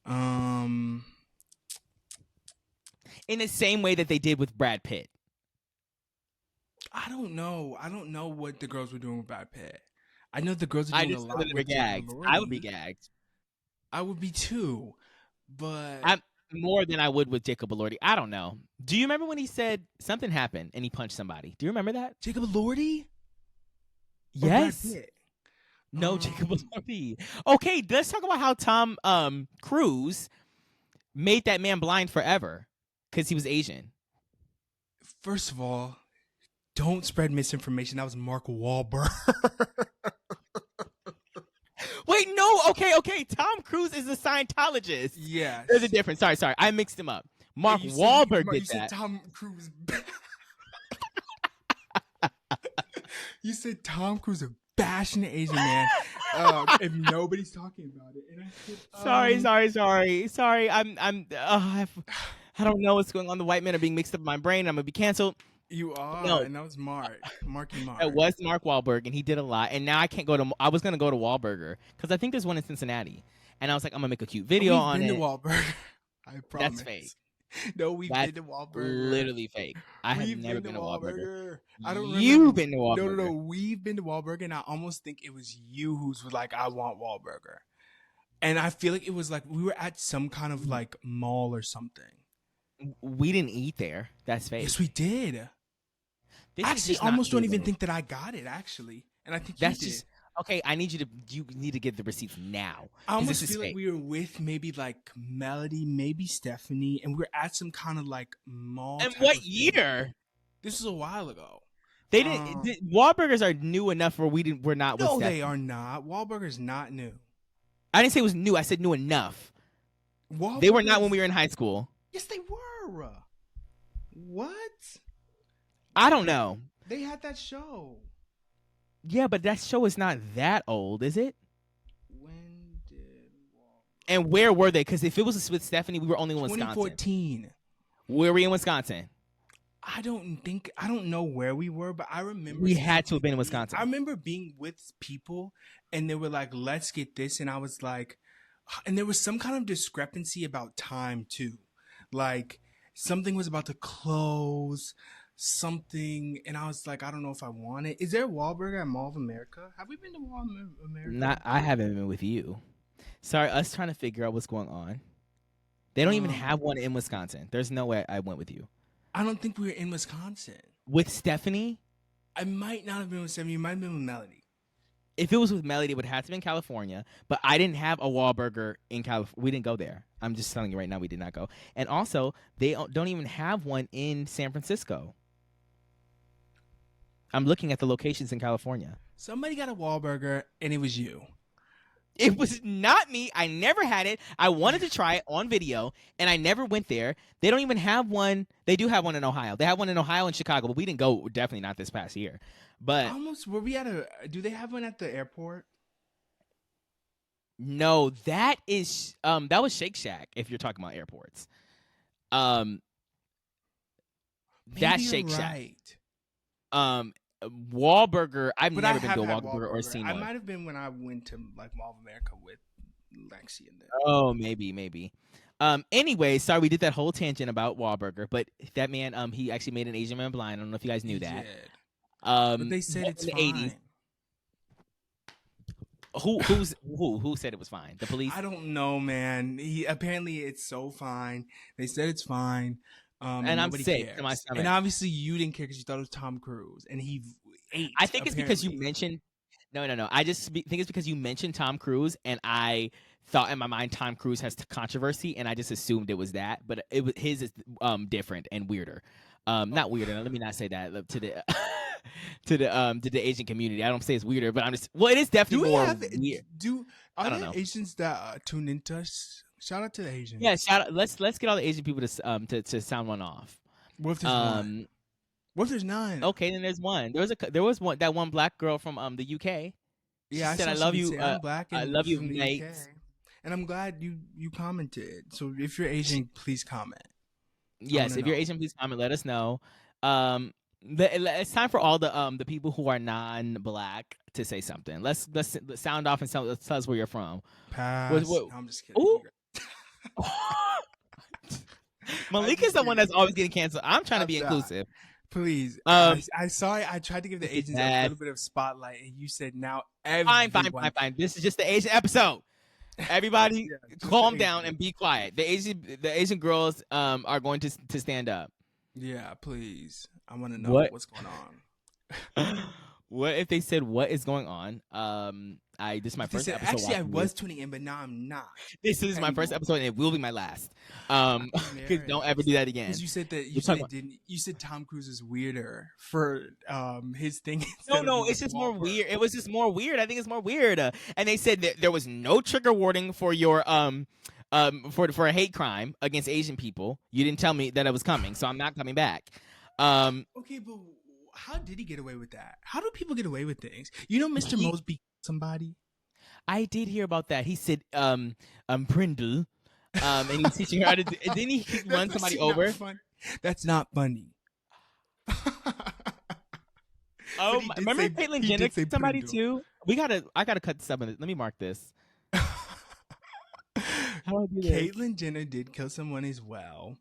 B: Um,
A: In the same way that they did with Brad Pitt.
B: I don't know. I don't know what the girls were doing with Brad Pitt. I know the girls are
A: I
B: doing a
A: just know
B: lot
A: that they were
B: with Jacob
A: gagged.
B: Elordi.
A: I would be gagged.
B: I would be too, but
A: I'm more than I would with Jacob Elordi. I don't know. Do you remember when he said something happened and he punched somebody? Do you remember that?
B: Jacob Elordi or
A: Yes.
B: Brad Pitt?
A: No, Jacob Elordi. Okay, let's talk about how Tom Cruise made that man blind forever because he was Asian.
B: First of all, don't spread misinformation. That was Mark Wahlberg.
A: Wait, no. Okay. Tom Cruise is a Scientologist.
B: Yes.
A: There's a difference. Sorry. I mixed him up. Mark
B: You
A: Wahlberg
B: said,
A: did
B: you said
A: that.
B: Tom Cruise. You said Tom Cruise a bashing the Asian man. If nobody's talking about it, and I said,
A: sorry. I don't know what's going on. The white men are being mixed up in my brain. I'm gonna be canceled.
B: You are,
A: No,
B: and that was Marky
A: it
B: Mark.
A: was Mark Wahlberg, and he did a lot. And now I can't go to. I was gonna go to Wahlburger because I think there's one in Cincinnati, and I was like, I'm gonna make a cute video
B: We've
A: on
B: been to
A: it.
B: Wahlberg. I
A: That's fake.
B: promise. No, we've
A: That's
B: been to Wahlburger.
A: literally fake. I have
B: We've
A: never
B: been to
A: been to Wahlburger.
B: Wahlburger. I don't remember.
A: You've been to
B: No, no,
A: Wahlburger.
B: no. We've been to Wahlburger, and I almost think it was you who's like, I want Wahlburger. And I feel like it was like we were at some kind of like mall or something.
A: We didn't eat there. That's fake.
B: Yes, we did.
A: This is
B: Actually,
A: just not
B: almost don't
A: real.
B: even think that I got it, actually. And I think
A: That's
B: you did.
A: just okay. I need you to. You need to get the receipts now.
B: I
A: 'cause
B: almost
A: this is
B: feel like
A: fake.
B: we were with maybe like Melody, maybe Stephanie, and we were at some kind of like mall.
A: And
B: type
A: what
B: of thing.
A: year?
B: This was a while ago.
A: They didn't. Wahlburgers are new enough where we're not.
B: No,
A: with
B: they
A: Stephanie.
B: are not. Wahlburger's not new.
A: I didn't say it was new. I said new enough.
B: Wahlburgers,
A: They were not when we were in high school.
B: Yes, they were. What?
A: I don't know.
B: They had that show.
A: Yeah, but that show is not that old, is it?
B: When did Wahlburgers?
A: And where were they? Because if it was with Stephanie, we were only in Wisconsin.
B: 2014.
A: Were we in Wisconsin?
B: I don't know where we were, but I remember
A: We had to have been in Wisconsin.
B: I remember being with people and they were like, let's get this. And I was like, and there was some kind of discrepancy about time too. Like something was about to close, something. And I was like, I don't know if I want it. Is there a Wahlburger at Mall of America? Have we been to Mall of America?
A: I haven't been with you. Sorry, us trying to figure out what's going on. They don't even have one in Wisconsin. There's no way I went with you.
B: I don't think we were in Wisconsin.
A: With Stephanie?
B: I might not have been with Stephanie. You might have been with Melody.
A: If it was with Melody, it would have to be in California. But I didn't have a Wahlburger in California. We didn't go there. I'm just telling you right now, we did not go. And also, they don't even have one in San Francisco. I'm looking at the locations in California.
B: Somebody got a Wahlburger, and it was you.
A: It was not me. I never had it. I wanted to try it on video, and I never went there. They don't even have one. They do have one in Ohio. They have one in Ohio and Chicago, but we didn't go. Definitely not this past year. But
B: Almost, were we at do they have one at the airport?
A: no, that was Shake Shack. If you're talking about airports,
B: Maybe
A: that's
B: you're
A: Shake Shack.
B: right.
A: Wahlburger. I've
B: But
A: never
B: I
A: been
B: have
A: to a
B: had
A: Wahlburger or seen
B: I
A: one.
B: might have been when I went to like Mall of America with Lexi and them.
A: Oh, maybe. Anyway, sorry we did that whole tangent about Wahlburger, but that man, he actually made an Asian man blind. I don't know if you guys knew that.
B: Did.
A: But
B: But they said it's
A: in the
B: fine.
A: 80s. Who said it was fine? The police?
B: I don't know, man. Apparently it's so fine. They said it's fine.
A: And I'm
B: nobody
A: sick
B: cares.
A: to my stomach.
B: And obviously you didn't care because you thought it was Tom Cruise, and he ate.
A: I think it's because you
B: apparently.
A: mentioned. No. I just think it's because you mentioned Tom Cruise, and I thought in my mind Tom Cruise has controversy, and I just assumed it was that. But his is different and weirder. Not weirder. Let me not say that to the to the Asian community. I don't say it's weirder, but I'm just it is
B: Do
A: definitely
B: we
A: more
B: have
A: weird.
B: Are
A: I don't
B: there
A: know.
B: Asians that tune into us? Shout out to the Asians.
A: Yeah, shout out. Let's get all the Asian people to sound one off.
B: What if there's one? What if there's none?
A: Okay, then there's one. There was one that one black girl from the UK.
B: Yeah,
A: She said,
B: saw
A: "I love
B: somebody
A: you.
B: say, I'm black and
A: I love you,
B: from the
A: mate."
B: UK. And I'm glad you commented. So if you're Asian, please comment.
A: Yes,
B: wanna
A: if you're
B: know.
A: Asian, please comment. Let us know. It's time for all the people who are non-black to say something. Let's sound off and tell us where you're from.
B: Pass.
A: what-
B: No, I'm just kidding.
A: Ooh. Malik is the one that's always getting canceled. I'm trying to
B: I'm
A: be
B: not.
A: inclusive.
B: Please.
A: Um,
B: I saw it. I tried to give the
A: this is
B: Asians a
A: bad.
B: little bit of spotlight, and you said now
A: Fine.
B: everyone.
A: This is just the Asian episode. Everybody,
B: Yeah, just
A: calm
B: the
A: down
B: Asian.
A: and be quiet. The Asian girls are going to stand up.
B: Yeah, please. I want to know
A: What?
B: what's going on.
A: What if they said what is going on? This is my
B: If they
A: first
B: said,
A: episode.
B: actually, I
A: watching
B: was tuning in, but now I'm not.
A: This is my first
B: anymore.
A: episode, and it will be my last. Because don't ever do that again.
B: Because you said that
A: We're talking about-
B: you said Tom Cruise is weirder for his thing.
A: No, it's just more weird. It was just more weird. I think it's more weird. And they said that there was no trigger warning for your for a hate crime against Asian people. You didn't tell me that it was coming, so I'm not coming back.
B: Okay, but how did he get away with that? How do people get away with things? You know, Mr. Mosby somebody.
A: I did hear about that. He said Brindle, and he's teaching her how to. And then he run somebody
B: Not
A: over.
B: funny. That's not funny. But he did
A: Remember
B: say
A: Caitlyn
B: he
A: Jenner
B: did say
A: kissed
B: put him
A: somebody
B: to
A: too? I gotta cut this up. Let me mark this.
B: him.
A: How do I do this?
B: Caitlyn Jenner did kill someone as well.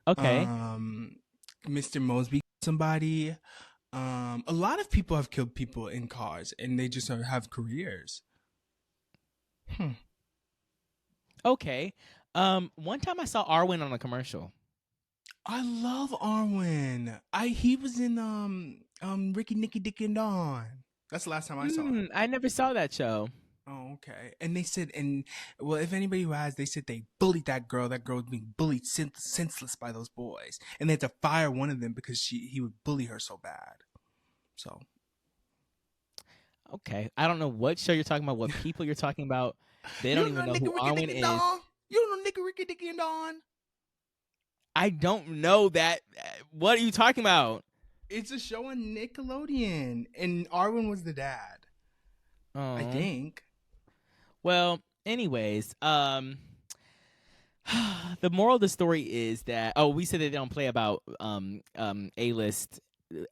A: Okay.
B: Um, Mr. Mosby killed somebody. A lot of people have killed people in cars, and they just have careers.
A: Okay. One time I saw Arwen on a commercial.
B: I love Arwen. He was in Ricky, Nicky, Dicky, and Dawn. That's the last time I saw him.
A: I never saw that show.
B: Oh, okay. And they said, well, if anybody who has, they said they bullied that girl. That girl was being bullied senseless by those boys, and they had to fire one of them because he would bully her so bad. So,
A: Okay. I don't know what show you're talking about, what people you're talking about. They
B: you
A: don't
B: don't
A: even
B: know
A: know
B: Nicky,
A: who
B: Ricky,
A: Arwen
B: Dicky,
A: is.
B: Dawn. You don't know Nicky, Ricky, Dicky, and Dawn.
A: I don't know that. What are you talking about?
B: It's a show on Nickelodeon, and Arwen was the dad.
A: Oh.
B: I think.
A: Well, anyways, the moral of the story is that we said they don't play about A-list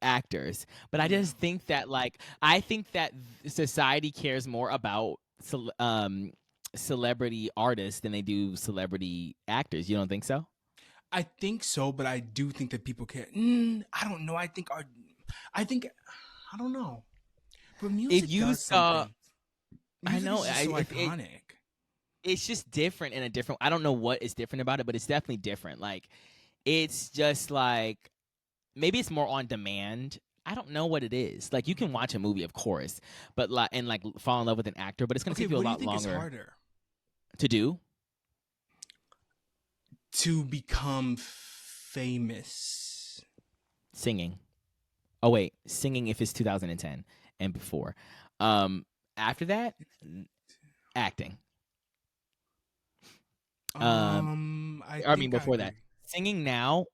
A: actors, but I just think that I think that society cares more about celebrity artists than they do celebrity actors. You don't think so?
B: I think so, but I do think that people care. I don't know. I don't know. But music
A: If you
B: does
A: saw,
B: something.
A: I
B: Music
A: know
B: is just so iconic.
A: it's just different in a different. I don't know what is different about it, but it's definitely different. Like, it's just like maybe it's more on demand. I don't know what it is. Like, you can watch a movie, of course, but fall in love with an actor, but it's gonna
B: Okay,
A: take you a
B: what do you
A: lot
B: think is
A: longer
B: harder?
A: to do.
B: To become famous.
A: Singing. Oh wait, singing if it's 2010 and before. After that, acting.
B: I
A: I mean
B: think I
A: before that,
B: agree.
A: singing now.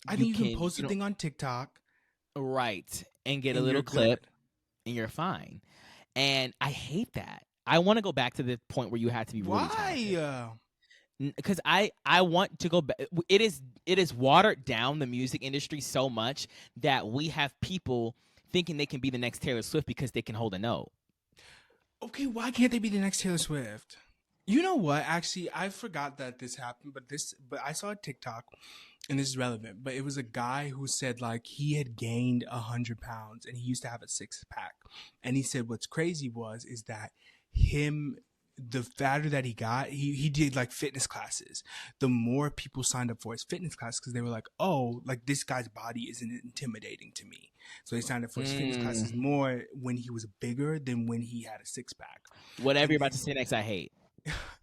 B: I think you can post a thing on TikTok,
A: right, and get a
B: and
A: little
B: you're
A: clip,
B: good.
A: and you're fine. And I hate that. I want to go back to the point where you have to be really talented.
B: Why?
A: Because I want to go back. It is watered down the music industry so much that we have people thinking they can be the next Taylor Swift because they can hold a note.
B: Okay, why can't they be the next Taylor Swift? You know what? Actually, I forgot that this happened, but I saw a TikTok, and this is relevant. But it was a guy who said like he had gained 100 pounds, and he used to have a 6-pack, and he said what's crazy is that the fatter that he got, he did like fitness classes. The more people signed up for his fitness class because they were like, oh, like this guy's body isn't intimidating to me. So they signed up for his fitness classes more when he was bigger than when he had a 6-pack.
A: Whatever you're about to say next, I hate.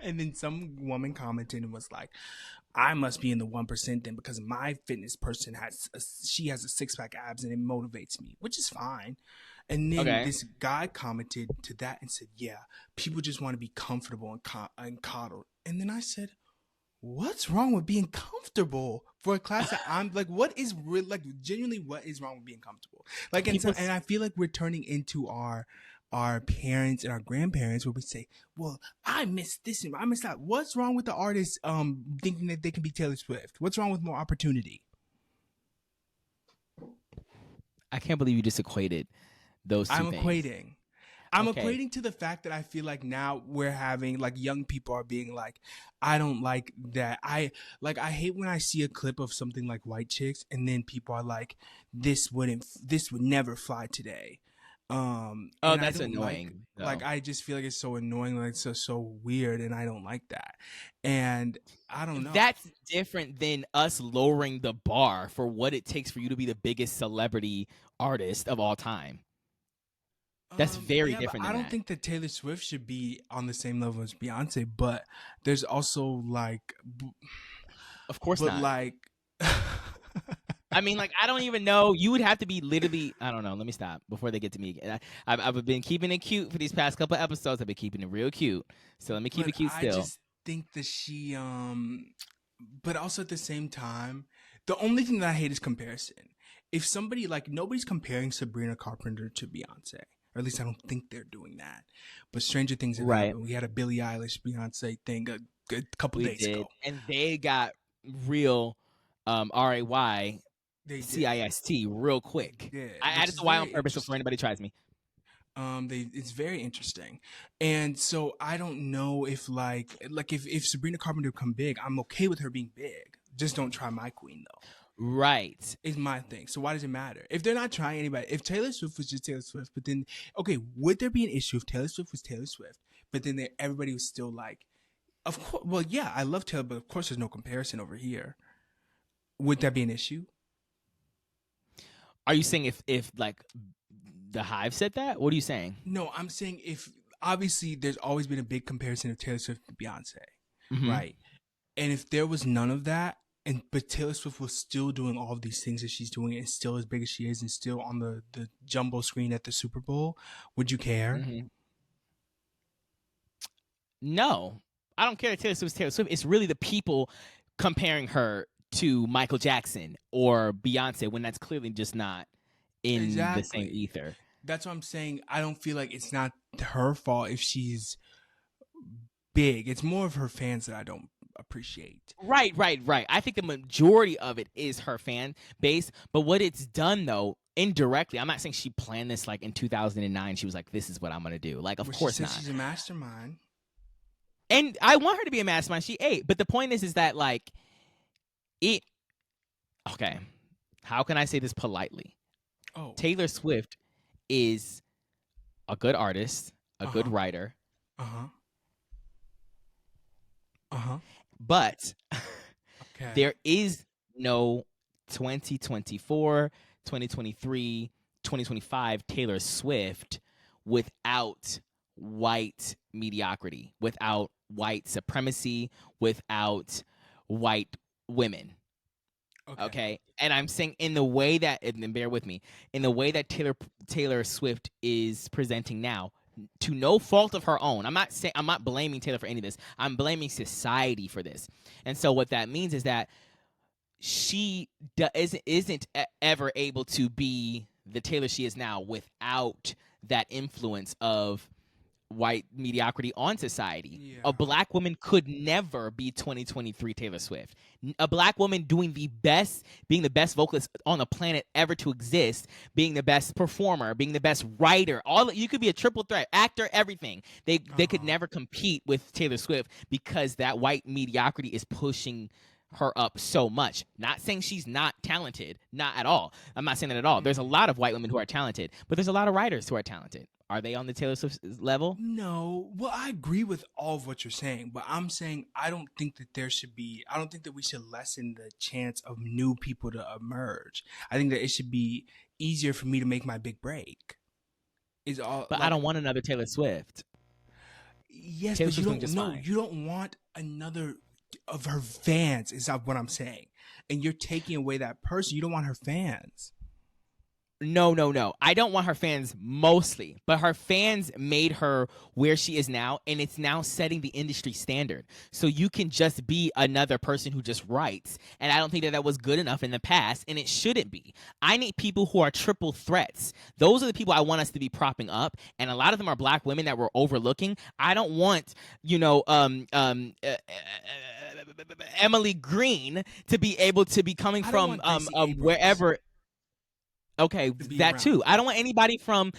B: And then some woman commented and was like, I must be in the 1% then because my fitness person has a 6-pack abs and it motivates me, which is fine. And then this guy commented to that and said, yeah, people just want to be comfortable and coddled. And then I said, what's wrong with being comfortable for a class that I'm like, what is real, like genuinely what is wrong with being comfortable? Like, and I feel like we're turning into our parents and our grandparents where we say, well, I miss this and I miss that. What's wrong with the artists thinking that they can be Taylor Swift? What's wrong with more opportunity?
A: I can't believe you just equated those two things.
B: I'm equating to the fact that I feel like now we're having like young people are being like, I don't like that. I hate when I see a clip of something like White Chicks and then people are like, this would never fly today.
A: That's annoying.
B: Like I just feel like it's so annoying, like it's so weird, and I don't like that. And I don't know.
A: That's different than us lowering the bar for what it takes for you to be the biggest celebrity artist of all time. That's very different.
B: I don't think that Taylor Swift should be on the same level as Beyonce, but there's also like,
A: of course not.
B: Like,
A: I mean, like, I don't even know. You would have to be literally. I don't know. Let me stop before they get to me again. I've been keeping it cute for these past couple episodes. I've been keeping it real cute. So let me keep it cute still.
B: I just think that she, but also at the same time, the only thing that I hate is comparison. If somebody like nobody's comparing Sabrina Carpenter to Beyonce. Or at least I don't think they're doing that. But stranger things have happened. We had a Billie Eilish Beyonce thing a couple days ago.
A: And they got real RAY
B: They did.
A: CIST real
B: They
A: quick.
B: did,
A: I
B: which
A: added
B: is
A: the Y on
B: very
A: purpose before
B: interesting.
A: anybody tries me.
B: It's very interesting, and so I don't know if if Sabrina Carpenter come big, I'm okay with her being big. Just don't try my queen though.
A: Right.
B: Is my thing. So why does it matter if they're not trying anybody? If Taylor Swift was just Taylor Swift, but then okay, would there be an issue if Taylor Swift was Taylor Swift, but then everybody was still like, of course, well, yeah, I love Taylor, but of course, there's no comparison over here. Would that be an issue?
A: Are you saying if like the Hive said that? What are you saying?
B: No, I'm saying if obviously there's always been a big comparison of Taylor Swift to Beyonce,
A: Mm-hmm.
B: right? And if there was none of that, and but Taylor Swift was still doing all of these things that she's doing, and still as big as she is, and still on the jumbo screen at the Super Bowl, would you care?
A: Mm-hmm. No, I don't care that Taylor Swift's Taylor Swift. It's really the people comparing her to Michael Jackson or Beyonce when that's clearly just not in the same
B: Exactly.
A: ether.
B: That's what I'm saying. I don't feel like it's not her fault if she's big. It's more of her fans that I don't appreciate.
A: Right. I think the majority of it is her fan base, but what it's done though, indirectly, I'm not saying she planned this like in 2009. She was like, "This is what I'm gonna do." Like, of
B: Well, she
A: course
B: says
A: not.
B: she's a mastermind.
A: And I want her to be a mastermind. She ate, but the point is that like it. Okay, how can I say this politely?
B: Oh,
A: Taylor Swift is a good artist, a good
B: uh-huh.
A: writer,
B: Uh-huh. Uh-huh.
A: but
B: Okay.
A: there is no 2024, 2023, 2025 Taylor Swift without white mediocrity, without white supremacy, without white women. Okay. And I'm saying in the way that, and bear with me, in the way that Taylor Swift is presenting now, to no fault of her own. I'm not blaming Taylor for any of this. I'm blaming society for this. And so what that means is that she isn't ever able to be the Taylor she is now without that influence of white mediocrity on society.
B: Yeah.
A: A black woman could never be 2023 Taylor Swift. A black woman doing the best, being the best vocalist on the planet ever to exist, being the best performer, being the best writer. You could be a triple threat, actor, everything. They could never compete with Taylor Swift because that white mediocrity is pushing her up so much. Not saying she's not talented, not at all. I'm not saying that at all. There's a lot of white women who are talented, but there's a lot of writers who are talented. Are they on the Taylor Swift level?
B: No. Well, I agree with all of what you're saying, but I'm saying I don't think that I don't think that we should lessen the chance of new people to emerge. I think that it should be easier for me to make my big break. Is all
A: But I
B: like
A: don't want another Taylor Swift.
B: yes,
A: Taylor
B: but you
A: Swift's doing
B: don't
A: just
B: know.
A: fine.
B: You don't want another of her fans, is what I'm saying. And you're taking away that person. You don't want her fans.
A: No. I don't want her fans mostly, but her fans made her where she is now, and it's now setting the industry standard. So you can just be another person who just writes, and I don't think that was good enough in the past, and it shouldn't be. I need people who are triple threats. Those are the people I want us to be propping up, and a lot of them are black women that we're overlooking. I don't want, Emily Green to be able to be coming
B: I don't
A: from
B: want Gracie Abrams
A: wherever. Okay,
B: to be
A: that too.
B: around.
A: I don't want anybody from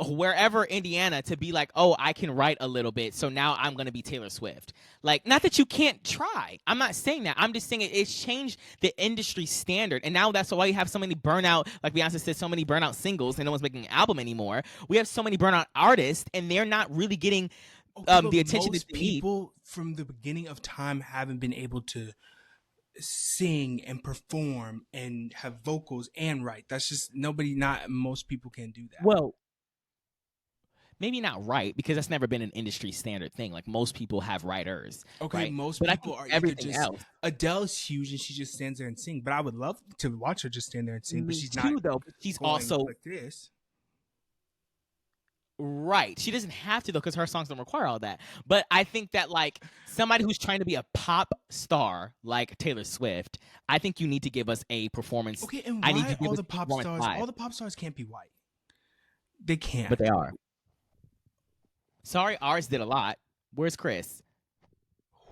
A: wherever Indiana to be like, oh, I can write a little bit, so now I'm gonna be Taylor Swift. Like, not that you can't try. I'm not saying that. I'm just saying it's changed the industry standard, and now that's why you have so many burnout, like Beyonce said, so many burnout singles, and no one's making an album anymore. We have so many burnout artists, and they're not really getting
B: Okay, but
A: the attention that
B: most
A: they need.
B: people from the beginning of time haven't been able to sing and perform and have vocals and write. That's just not most people can do that.
A: Well, maybe not right because that's never been an industry standard thing. Like most people have writers,
B: Okay,
A: right?
B: most
A: But I
B: people
A: think
B: are either
A: everything
B: just
A: else.
B: Adele's huge and she just stands there and sing. But I would love to watch her just stand there and sing, but
A: Me
B: she's not
A: too, though. But she's
B: going
A: also
B: like this.
A: right. She doesn't have to though, because her songs don't require all that. But I think that like somebody who's trying to be a pop star like Taylor Swift, I think you need to give us a performance.
B: Okay, and
A: I need
B: why
A: to give
B: all
A: us
B: the
A: a
B: pop
A: performance
B: stars?
A: live.
B: All the pop stars can't be white. They can't.
A: But they are. Sorry, ours did a lot. Where's Chris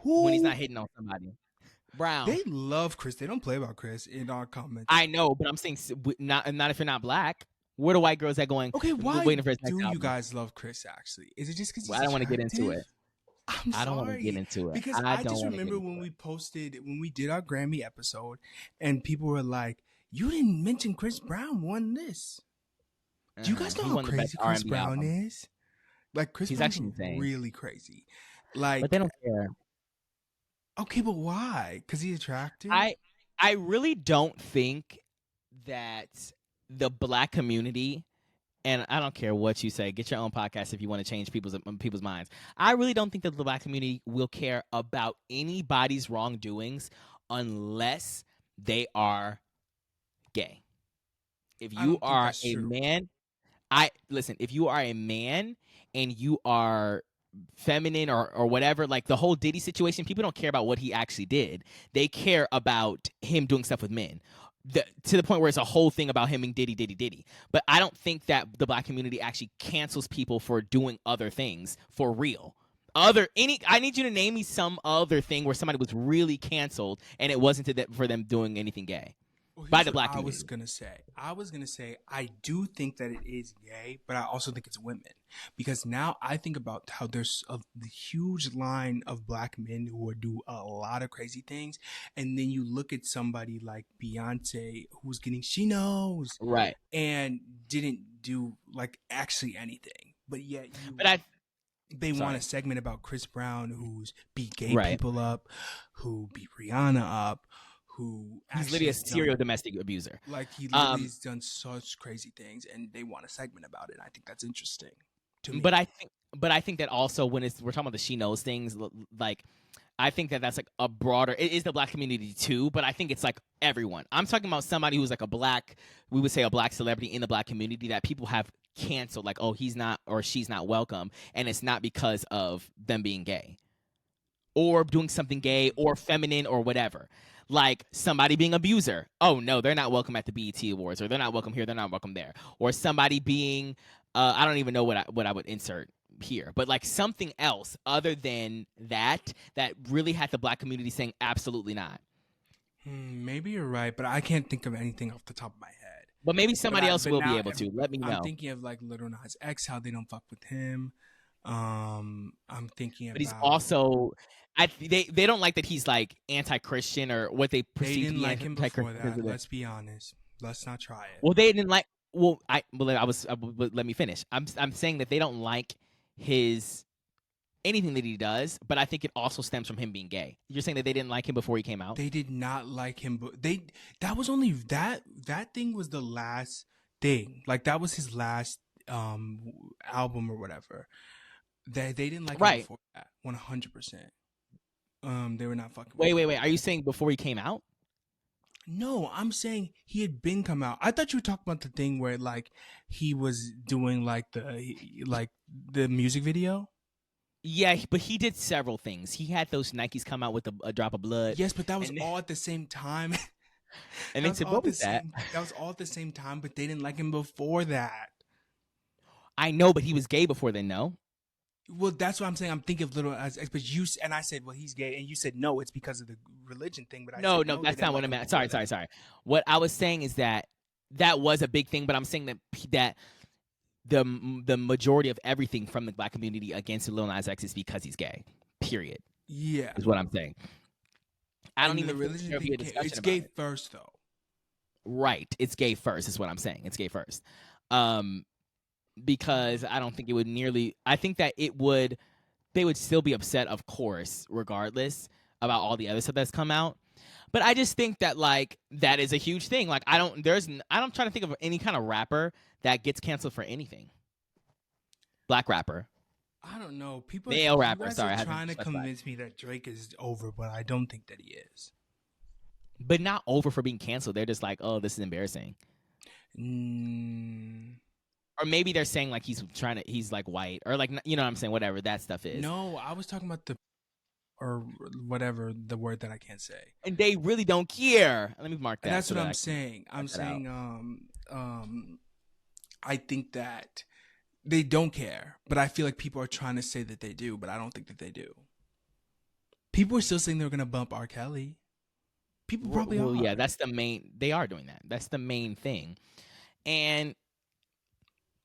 A: when he's
B: Who?
A: not hitting on somebody? Brown.
B: They love Chris. They don't play about Chris in our comments.
A: I know, but I'm saying not if you're not black. Where the white girls at going?
B: Okay, why
A: Waiting for his next
B: do you
A: album.
B: guys love Chris? Actually, is it just because
A: Well,
B: he's
A: I don't want to get into
B: attractive?
A: it.
B: I'm
A: I don't want to get
B: sorry
A: into it.
B: because
A: I
B: I
A: don't
B: just
A: want to get
B: remember
A: into
B: when
A: it.
B: we did our Grammy episode, and people were like, "You didn't mention Chris Brown won this." Do you guys know
A: He
B: how
A: won the best
B: crazy Chris
A: R&B
B: Brown
A: album.
B: is? Like Chris
A: He's
B: Brown's
A: actually insane.
B: really crazy.
A: But
B: Like,
A: they don't care.
B: okay, but why? Because he's attractive.
A: I really don't think that the black community, and I don't care what you say, get your own podcast if you want to change people's minds. I really don't think that the black community will care about anybody's wrongdoings unless they are gay. If
B: I
A: you
B: don't think
A: are
B: that's
A: a
B: true.
A: man, listen, if you are a man and you are feminine or whatever, like the whole Diddy situation, people don't care about what he actually did. They care about him doing stuff with men. To the point where it's a whole thing about him being Diddy. But I don't think that the black community actually cancels people for doing other things for real. I need you to name me some other thing where somebody was really canceled and it wasn't for them doing anything gay.
B: Well,
A: By
B: here's
A: the
B: what
A: black
B: I
A: community.
B: was gonna say I do think that it is gay, but I also think it's women because now I think about how there's the huge line of black men who do a lot of crazy things, and then you look at somebody like Beyonce who's getting she knows
A: Right.
B: and didn't do like actually anything, but yet
A: But
B: they want
A: sorry.
B: a segment about Chris Brown who's beat gay
A: Right.
B: people up, who beat Rihanna up, who
A: He's literally a serial domestic abuser.
B: like he literally has done such crazy things, and they want a segment about it. I think that's interesting to me.
A: But I think that also when we're talking about the she knows things, like I think that that's like a broader. It is the black community too, but I think it's like everyone. I'm talking about somebody who's like we would say a black celebrity in the black community that people have canceled, like, oh, he's not or she's not welcome, and it's not because of them being gay or doing something gay or feminine or whatever. Like somebody being abuser. Oh no, they're not welcome at the BET Awards, or they're not welcome here, they're not welcome there. Or somebody being I don't even know what I would insert here, but like something else other than that really had the black community saying absolutely not.
B: Maybe you're right, but I can't think of anything off the top of my head.
A: But maybe somebody else will be able to. Let me know.
B: I'm thinking of like Lil Nas X, how they don't fuck with him. I'm thinking
A: but he's
B: about.
A: also they don't like that he's like anti-Christian or what they
B: They
A: perceive to
B: didn't
A: be
B: like him before
A: anti-Christian.
B: that. Let's be honest. Let's not try it.
A: Well, they didn't like. Well, let me finish. I'm saying that they don't like his anything that he does, but I think it also stems from him being gay. You're saying that they didn't like him before he came out.
B: They did not like him, but that was only that thing was the last thing. Like that was his last album or whatever. They didn't like him before that. 100%. They were not fucking.
A: Wait. Are you saying before he came out?
B: No, I'm saying he had been come out. I thought you were talking about the thing where like he was doing like the music video.
A: Yeah, but he did several things. He had those Nikes come out with a drop of blood.
B: Yes, but that was all at the same time.
A: And they said, "What was that?"
B: That was all at the same time, but they didn't like him before that.
A: I know, but he was gay before then. No.
B: Well, that's what I'm saying. I'm thinking of Little Nas X, but I said, well, he's gay, and you said no, it's because of the religion thing. But
A: No, that's not what I meant. Sorry. What I was saying is that was a big thing, but I'm saying that the majority of everything from the black community against Lil Nas X is because he's gay. Period.
B: Yeah,
A: is what I'm saying. I don't even
B: the religion
A: think
B: thing. It's gay first, though.
A: Right, it's gay first. Is what I'm saying. It's gay first. Because I don't think it would nearly. I think that they would still be upset, of course, regardless about all the other stuff that's come out. But I just think that like that is a huge thing. Like I'm trying to think of any kind of rapper that gets canceled for anything. Black rapper.
B: I don't know.
A: Male rapper. Sorry,
B: are trying to convince me that Drake is over, but I don't think that he is.
A: But not over for being canceled. They're just like, oh, this is embarrassing. Or maybe they're saying like he's like white or like, you know what I'm saying, whatever that stuff is.
B: No, I was talking about or whatever the word that I can't say.
A: And they really don't care. Let me mark that.
B: And that's what I'm saying. I'm saying I think that they don't care, but I feel like people are trying to say that they do, but I don't think that they do. People are still saying they're going to bump R. Kelly. People probably
A: Well,
B: are.
A: yeah, that's the main. They are doing that. That's the main thing. And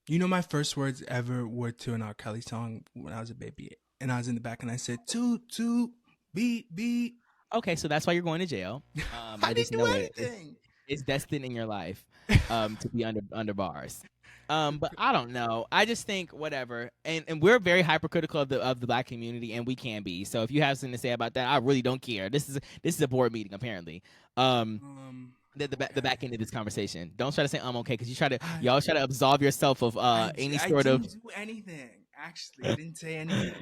B: You know, my first words ever were to an R. Kelly song when I was a baby, and I was in the back and I said, toot, toot, beep, beep.
A: okay, so that's why you're going to jail.
B: I
A: I
B: didn't
A: just
B: do
A: know it.
B: anything.
A: It's destined in your life to be under bars. But I don't know. I just think whatever. And we're very hypercritical of the black community, and we can be. So if you have something to say about that, I really don't care. This is a board meeting apparently. The
B: Okay.
A: back end of this conversation. Don't try to say I'm okay because you always try to absolve yourself of any
B: I
A: sort of.
B: didn't do anything. Actually, I didn't say anything.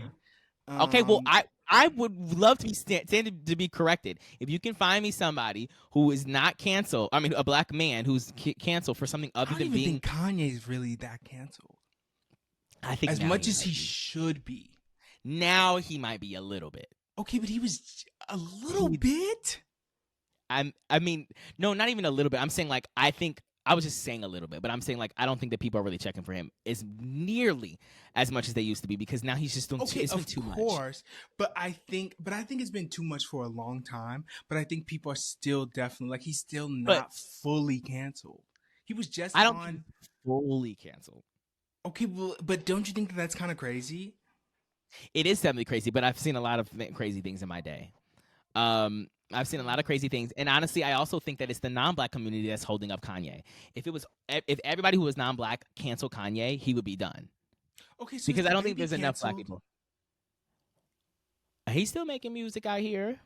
A: Okay, well,
B: Um,
A: I would love to be stand to be corrected. If you can find me somebody who is not canceled, I mean, a black man who's canceled for something
B: I
A: other
B: don't
A: than
B: even
A: being,
B: think Kanye's really that canceled.
A: I think
B: As
A: now
B: much
A: he
B: as
A: might
B: he
A: be.
B: should be.
A: Now he might be a little bit.
B: Okay, but he was a little
A: He,
B: bit.
A: I mean, no, not even a little bit. I'm saying like I think I was just saying a little bit, but I'm saying like I don't think that people are really checking for him as nearly as much as they used to be because now he's just doing
B: Okay,
A: it's been
B: of
A: too much.
B: course, but I think it's been too much for a long time. But I think people are still definitely like he's still
A: But
B: not fully canceled. He was just
A: I don't think
B: on.
A: he's fully canceled.
B: Okay, well, but don't you think that that's kind of crazy?
A: It is definitely crazy, but I've seen a lot of crazy things in my day. I've seen a lot of crazy things, and honestly, I also think that it's the non-black community that's holding up Kanye. If everybody who was non-black canceled Kanye, he would be done
B: Okay, so is
A: because
B: the
A: I don't think
B: baby
A: there's enough black
B: canceled?
A: people. He's still making music out here.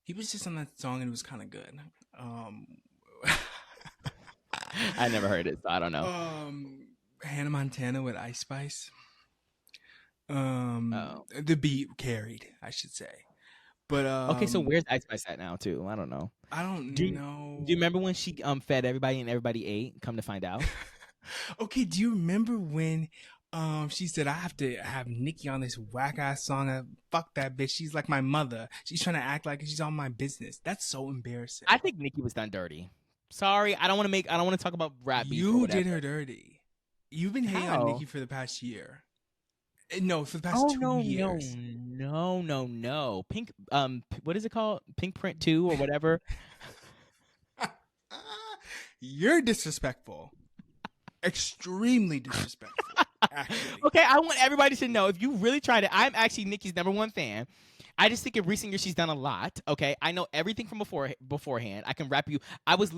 B: He was just on that song and it was kind of good. Um,
A: I never heard it, so I don't know.
B: Hannah Montana with Ice Spice.
A: Oh,
B: The beat carried, I should say. But
A: okay. So where's Ice Spice at now, too? I don't know.
B: I don't
A: Do you,
B: know.
A: do you remember when she fed everybody and everybody ate? Come to find out.
B: Okay, do you remember when she said I have to have Nicki on this whack ass song? Fuck that bitch. She's like my mother. She's trying to act like she's on my business. That's so embarrassing.
A: I think Nicki was done dirty. Sorry, I don't want to talk about rap beef or
B: You
A: whatever.
B: did her dirty. You've been hating on
A: How?
B: Nicki for the past year. No, for the past
A: Oh
B: 2
A: no
B: years.
A: no Pink what is it called? Pink Print 2 or whatever.
B: You're disrespectful. Extremely disrespectful. Actually.
A: Okay, I want everybody to know if you really tried it, I'm actually Nicki's #1 fan. I just think in recent years she's done a lot. Okay, I know everything from beforehand. I can rap you. I was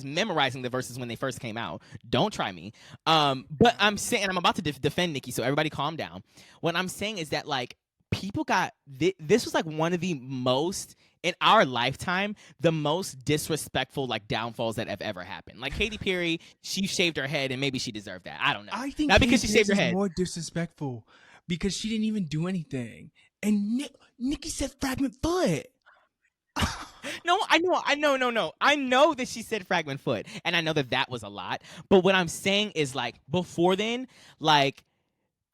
A: memorizing the verses when they first came out. Don't try me. But I'm saying I'm about to defend Nicki, so everybody calm down. What I'm saying is that like people got this was like one of the most in our lifetime the most disrespectful like downfalls that have ever happened. Like Katy Perry, she shaved her head and maybe she deserved that. I don't know.
B: I think
A: Not because she
B: Katy
A: shaved her
B: Perry is
A: head.
B: more disrespectful because she didn't even do anything. And Nicki said fragment foot.
A: No, I know, no. I know that she said fragment foot, and I know that was a lot. But what I'm saying is, like, before then, like,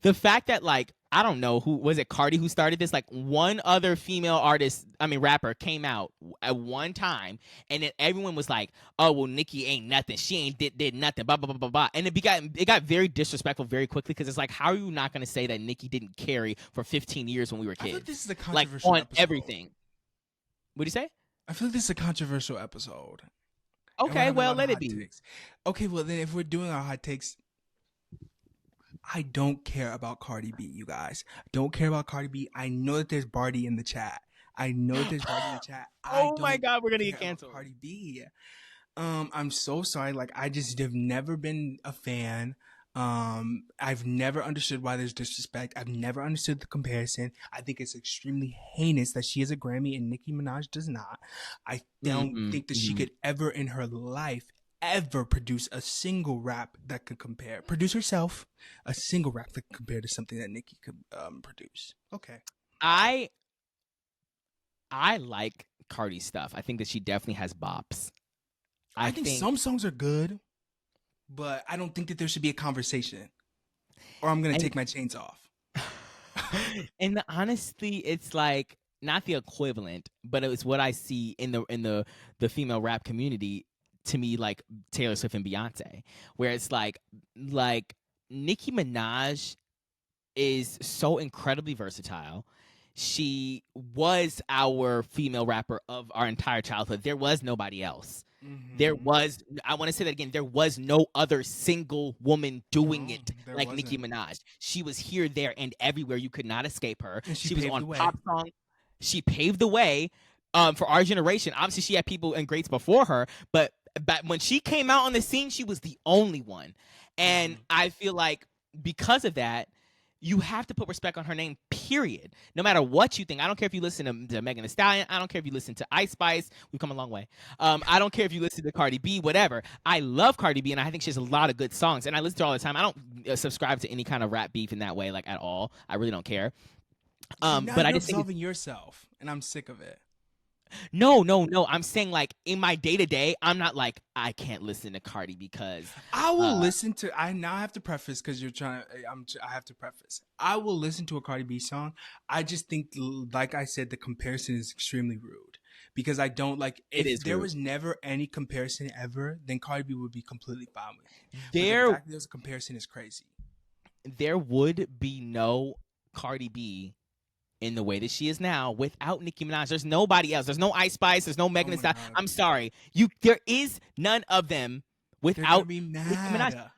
A: the fact that, like, I don't know who was it, Cardi who started this. Like, one other female artist, I mean, rapper, came out at one time, and then everyone was like, "Oh, well, Nicki ain't nothing. She ain't did nothing." Blah blah blah blah blah. And it got very disrespectful very quickly because it's like, how are you not going to say that Nicki didn't carry for 15 years when we were
B: I feel
A: kids?
B: like this is a
A: Like
B: controversial
A: on
B: episode.
A: everything. What do you say?
B: I feel like this is a controversial episode.
A: Okay, well, let it be.
B: Takes. Okay, well then if we're doing our hot takes, I don't care about Cardi B, you guys. Don't care about Cardi B. I know that there's Barty in the chat.
A: Oh my God, we're gonna get canceled.
B: Cardi B. I'm so sorry. Like I just have never been a fan. I've never understood why there's disrespect. I've never understood the comparison. I think it's extremely heinous that she has a Grammy and Nicki Minaj does not. I don't think that she could ever in her life ever produce a single rap that could compare. Produce herself a single rap that could compare to something that Nicki could produce. Okay.
A: I like Cardi's stuff. I think that she definitely has bops.
B: I think some songs are good, but I don't think that there should be a conversation, or I'm gonna take my chains off.
A: And honestly, it's like not the equivalent, but it's what I see in the female rap community. To me, like Taylor Swift and Beyonce, where it's like Nicki Minaj is so incredibly versatile. she was our female rapper of our entire childhood. There was nobody else. There was, I want to say that again, there was no other single woman doing
B: No,
A: it
B: there
A: like Nicki
B: wasn't.
A: Minaj. She was here, there, and everywhere. You could not escape her.
B: And she
A: She was
B: paved
A: on
B: the way.
A: pop song. She paved the way for our generation. Obviously, she had people and greats before her, but when she came out on the scene, she was the only one. And I feel like because of that, you have to put respect on her name, period. No matter what you think. I don't care if you listen to Megan Thee Stallion. I don't care if you listen to Ice Spice. We've come a long way. I don't care if you listen to Cardi B, whatever. I love Cardi B, and I think she has a lot of good songs, and I listen to her all the time. I don't subscribe to any kind of rap beef in that way, like, at all. I really don't care.
B: Now
A: But I
B: you're
A: just think
B: absolving yourself, and I'm sick of it.
A: no. I'm saying, like, in my day to day, I'm not like I can't listen to Cardi because
B: I will listen to. I now have to preface because you're trying. I have to preface. I will listen to a Cardi B song. I just think, like I said, the comparison is extremely rude because I don't like.
A: it
B: If
A: is
B: there
A: rude.
B: was never any comparison ever, then Cardi B would be completely fine with it. But
A: There,
B: the fact that there's a comparison is crazy.
A: there would be no Cardi B in the way that she is now without Nicki Minaj. There's nobody else. There's no Ice Spice. There's no Megan Thee
B: my
A: Stallion.
B: God.
A: I'm sorry. There is none of them
B: They're gonna
A: without
B: be
A: Nicki
B: mad.
A: Minaj.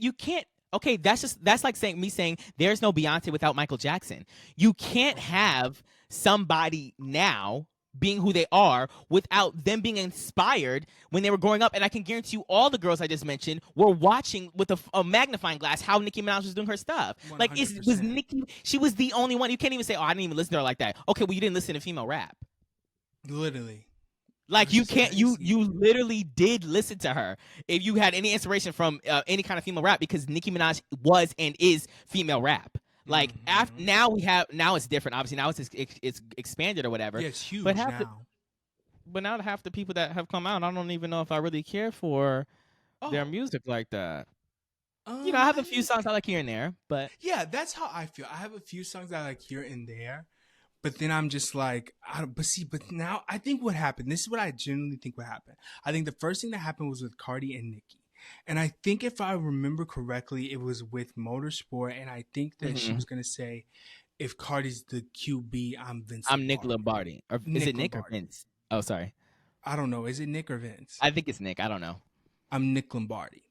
A: You can't. Okay, that's like saying there's no Beyonce without Michael Jackson. You can't have somebody now being who they are without them being inspired when they were growing up. And I can guarantee you all the girls I just mentioned were watching with a magnifying glass how Nicki Minaj was doing her stuff. Like, it was
B: 100%.
A: Nicki, she was the only one. You can't even say, oh, I didn't even listen to her like that. Okay, well, you didn't listen to female rap.
B: Literally.
A: Like, you
B: Which is
A: can't, you
B: crazy.
A: literally did listen to her if you had any inspiration from any kind of female rap, because Nicki Minaj was and is female rap. Like, after now it's different. Obviously now it's expanded or whatever.
B: Yeah, it's huge
A: But
B: now.
A: But now half the people that have come out, I don't even know if I really care for their
B: Oh,
A: music like that. You know, I have a few songs I like here and there, but
B: yeah, that's how I feel. I have a few songs I like here and there, but then I'm just like, but now I think what happened. This is what I genuinely think what happened. I think the first thing that happened was with Cardi and Nicki. And I think if I remember correctly, it was with Motorsport. And I think that she was going to say, if Cardi's the QB, I'm Vince
A: I'm Nick
B: Lombardi.
A: Lombardi. Or is it Nick or Vince? Oh, sorry.
B: I don't know. Is it Nick or Vince?
A: I think it's Nick. I don't know.
B: I'm Nick Lombardi.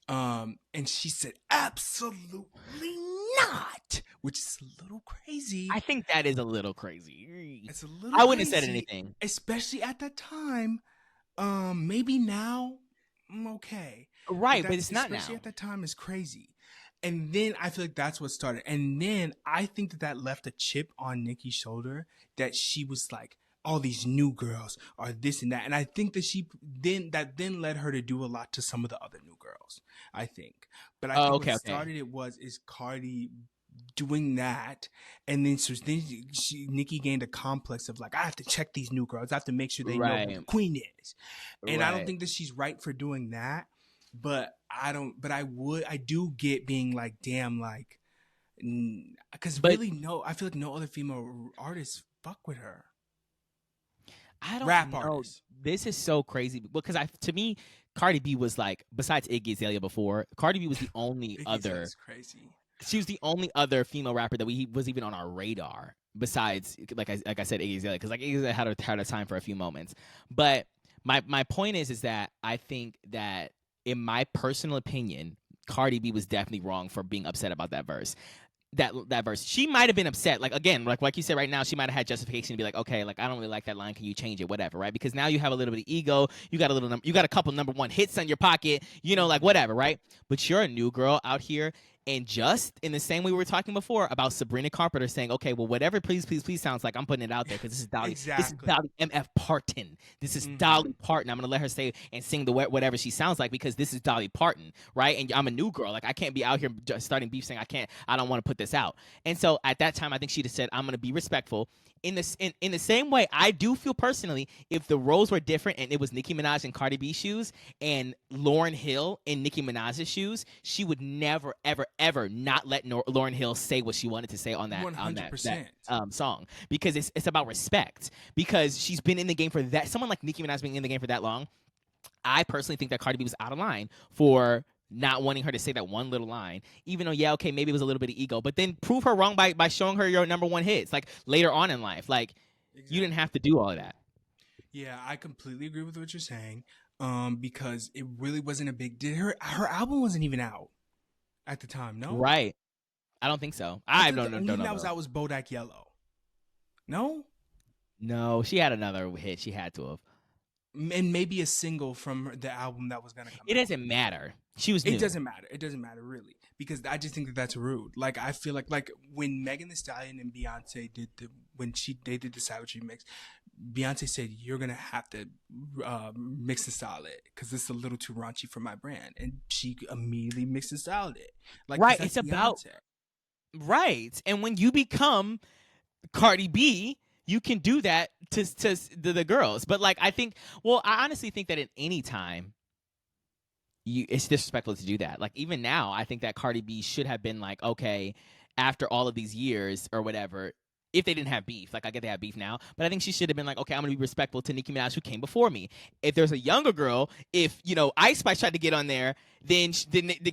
B: And she said, absolutely not, which is a little crazy.
A: I think that is a little crazy.
B: It's a little
A: I wouldn't
B: crazy,
A: have said anything.
B: especially at that time. Maybe now, okay.
A: Right, but it's not now.
B: Especially at that time is crazy. And then I feel like that's what started. And then I think that left a chip on Nicki's shoulder that she was like, all these new girls are this and that. And I think that then led her to do a lot to some of the other new girls, I think. But I think what started it is Cardi doing that. And then Nicki gained a complex of like, I have to check these new girls. I have to make sure they know who the queen is. And I don't think that she's right for doing that. But I do get being like, damn, like, because really, I feel like no other female artists fuck with her.
A: I don't
B: rap
A: know.
B: Artists.
A: This is so crazy because to me, Cardi B was like, besides Iggy Azalea before, Cardi B was the only other.
B: Crazy.
A: She was the only other female rapper that was even on our radar. Besides, like I said, Iggy Azalea, because like Iggy Azalea had a time for a few moments. But my point is that I think that, in my personal opinion, Cardi B was definitely wrong for being upset about that verse. That verse, she might have been upset. Like, again, like you said, right now she might have had justification to be like, okay, like, I don't really like that line. Can you change it? Whatever, right? Because now you have a little bit of ego. You got a couple number one hits on your pocket. You know, like, whatever, right? But you're a new girl out here. And just in the same way we were talking before about Sabrina Carpenter saying, okay, well, whatever please sounds like, I'm putting it out there because this is Dolly.
B: Exactly.
A: This is Dolly MF Parton. This is Dolly Parton. I'm going to let her say and sing whatever she sounds like because this is Dolly Parton, right? And I'm a new girl. Like, I can't be out here just starting beef saying I don't want to put this out. And so at that time, I think she just said, I'm going to be respectful. In the same way, I do feel personally, if the roles were different and it was Nicki Minaj in Cardi B's shoes and Lauryn Hill in Nicki Minaj's shoes, she would never, ever, ever not let Lauryn Hill say what she wanted to say on that
B: 100%.
A: Song, because it's about respect. Because she's been in the game for that. Someone like Nicki Minaj being in the game for that long, I personally think that Cardi B was out of line for not wanting her to say that one little line, even though, yeah, okay, maybe it was a little bit of ego, but then prove her wrong by showing her your number one hits, like later on in life. Like, you didn't have to do all of that.
B: Yeah, I completely agree with what you're saying. Because it really wasn't a big. Did her album wasn't even out at the time? No,
A: Right. I don't think so.
B: I
A: I
B: thought
A: don't
B: the
A: know.
B: only
A: Don't
B: thing
A: know
B: that was
A: though.
B: out was Bodak Yellow. No,
A: No, she had another hit. She had to have.
B: and maybe a single from the album that was gonna come
A: It
B: out.
A: doesn't matter. She was
B: It
A: new.
B: doesn't matter. It doesn't matter really, because I just think that that's rude. Like I feel like when Megan Thee Stallion and Beyonce did they did the Savage remix, Beyonce said you're gonna have to mix and style it because it's a little too raunchy for my brand, and she immediately mixed and styled it. Like 'cause
A: Right.
B: that's
A: It's about
B: Beyonce.
A: right. And when you become Cardi B, you can do that to the girls. But like, I think, well, I honestly think that at any time, it's disrespectful to do that. Like, even now, I think that Cardi B should have been like, okay, after all of these years or whatever, if they didn't have beef, like I get they have beef now, but I think she should have been like, okay, I'm gonna be respectful to Nicki Minaj who came before me. If there's a younger girl, if Ice Spice tried to get on there, then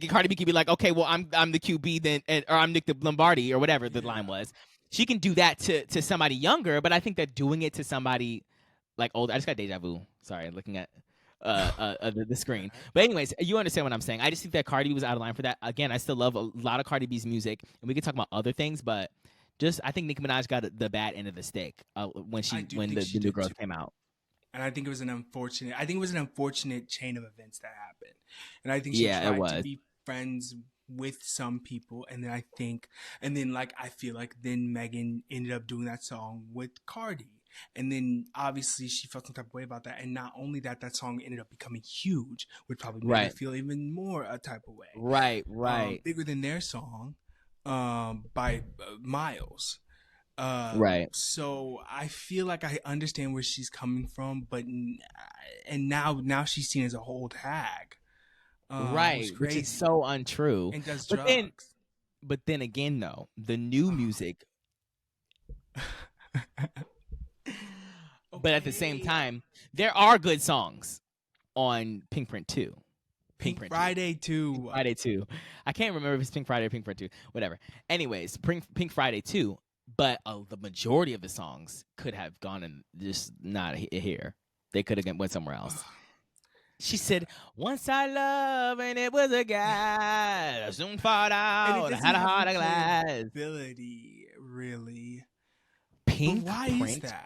A: Cardi B could be like, okay, well I'm the QB then, or I'm Nick the Lombardi or whatever the line was. She can do that to somebody younger, but I think that doing it to somebody like older, I just got deja vu. Sorry, looking at the screen. But anyways, you understand what I'm saying. I just think that Cardi was out of line for that. Again, I still love a lot of Cardi B's music, and we can talk about other things, but just I think Nicki Minaj got the bad end of the stick when the new girls came out.
B: And I think it was an unfortunate chain of events that happened. And I think she
A: Yeah, it
B: tried to
A: was.
B: be friends with some people, and then like I feel like then Megan ended up doing that song with Cardi. And then obviously she felt some type of way about that. And not only that, that song ended up becoming huge, which probably made her
A: Right.
B: feel even more a type of way.
A: Right.
B: Bigger than their song by miles.
A: Right.
B: So I feel like I understand where she's coming from, but and now she's seen as a whole hag, who's
A: Right. Which is
B: crazy
A: so untrue.
B: and does
A: But then
B: drugs.
A: but then again though, the new music, but at the same
B: Okay.
A: time, there are good songs on Pink Print 2.
B: Pink
A: Print
B: Friday
A: 2.
B: too.
A: Pink Friday 2. I can't remember if it's Pink Friday or Pink Print 2. Whatever. Anyways, Pink Friday 2. But the majority of the songs could have gone and just not here. They could have went somewhere else. She said, "Once I love and it was a guy, I soon fought out, I had a heart of glass."
B: Ability, really.
A: Pink
B: But why
A: Print,
B: is that?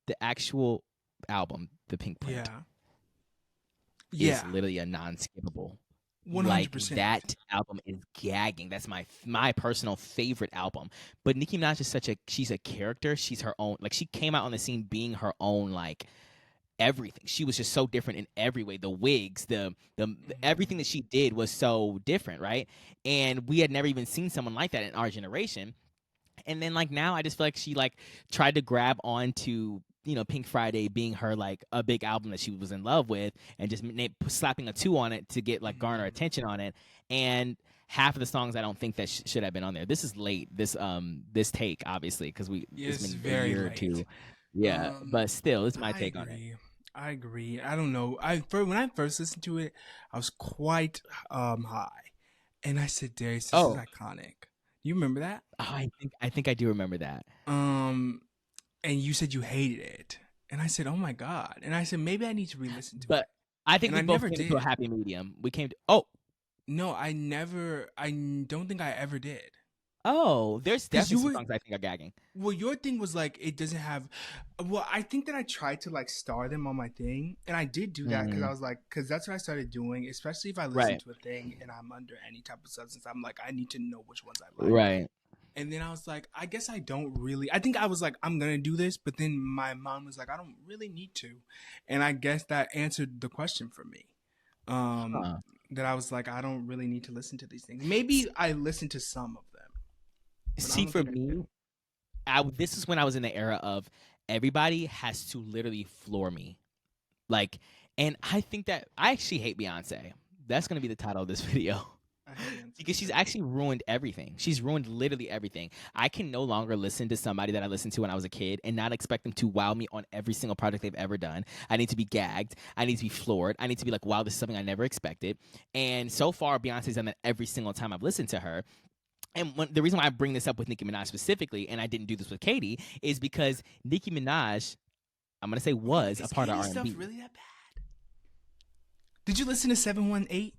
A: the actual album, the Pink Print, is literally a non-skippable.
B: 100%.
A: Like, that album is gagging. That's my personal favorite album. But Nicki Minaj is she's a character. She's her own. Like, she came out on the scene being her own, like, everything. She was just so different in every way. The wigs, the everything that she did was so different, right? And we had never even seen someone like that in our generation. And then like now I just feel like she like tried to grab onto Pink Friday being her like a big album that she was in love with, and just slapping a 2 on it to get like garner attention on it. And half of the songs I don't think that should have been on there. This is late. This take obviously because it's been
B: very
A: a year
B: late.
A: or two. Yeah, but still, it's my take on it.
B: I agree. I don't know. When I first listened to it, I was quite high, and I said, "Darius, this is iconic." You remember that?
A: Oh, I think I do remember that.
B: And you said you hated it, and I said, "Oh my god!" And I said, "Maybe I need to re-listen to it."
A: But I think
B: and
A: we
B: I
A: both
B: never
A: came
B: did.
A: to a happy medium. We came to
B: No, I never. I don't think I ever did.
A: Oh, there's definitely some songs I think are gagging.
B: Well, your thing was like it doesn't have. Well, I think that I tried to like star them on my thing, and I did do that because I was like, because that's what I started doing. Especially if I listen to a thing and I'm under any type of substance, I'm like, I need to know which ones I like.
A: Right.
B: And then I was like, I guess I don't really. I think I was like, I'm gonna do this, but then my mom was like, I don't really need to, and I guess that answered the question for me. That I was like, I don't really need to listen to these things. Maybe I listened to some of them.
A: See, for me, this is when I was in the era of everybody has to literally floor me. Like, and I think that I actually hate Beyonce. That's going to be the title of this video.
B: I hate the uncensored.
A: Because she's actually ruined everything. She's ruined literally everything. I can no longer listen to somebody that I listened to when I was a kid and not expect them to wow me on every single project they've ever done. I need to be gagged. I need to be floored. I need to be like, wow, this is something I never expected. And so far, Beyonce's done that every single time I've listened to her. And the reason why I bring this up with Nicki Minaj specifically, and I didn't do this with Katie, is because Nicki Minaj, I'm gonna say, was a part of
B: Katie's
A: R&B.
B: stuff really that bad? Did you listen to 718?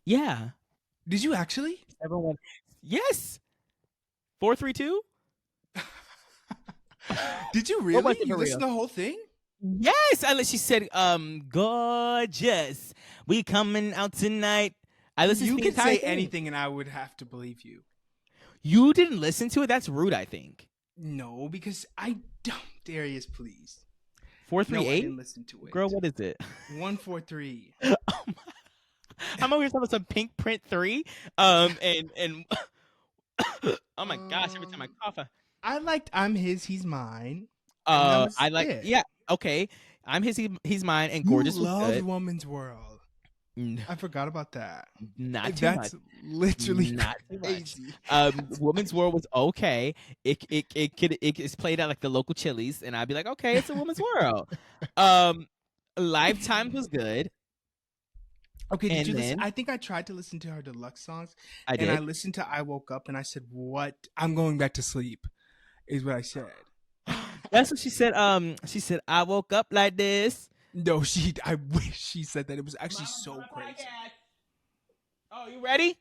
A: Yeah.
B: Did you actually?
A: Everyone. Yes. 432.
B: Did you
A: What
B: really?
A: was it
B: You
A: for
B: listened to
A: real?
B: the whole thing?
A: Yes. Unless she said, gorgeous. We coming out tonight. I listened
B: You
A: to the
B: could
A: entire
B: say
A: thing.
B: anything and I would have to believe you.
A: You didn't listen to it? That's rude, I think.
B: No, because I don't. Darius, please. No, I
A: 438?
B: didn't listen to it.
A: Girl, what is it?
B: 143.
A: I'm over here talking about some Pink Print 3. And oh my gosh, every time I cough.
B: I liked I'm His, He's Mine. And that was
A: I like
B: it.
A: yeah, okay. I'm his, he's mine, and gorgeous
B: You
A: was
B: loved
A: good.
B: Woman's World. I forgot about that.
A: Not too
B: That's
A: much.
B: literally
A: Not too much.
B: crazy.
A: Woman's World was okay. It's played at like the local Chili's, and I'd be like, okay, it's a Woman's World. Lifetimes was good.
B: Okay, did
A: And
B: you listen?
A: then-
B: I think I tried to listen to her deluxe songs.
A: I
B: And I
A: did.
B: listened to I Woke Up and I said, what? I'm going back to sleep, is what I said.
A: That's what she said. She said, I woke up like this.
B: No, I wish she said that. It was actually so crazy.
A: Oh, you ready?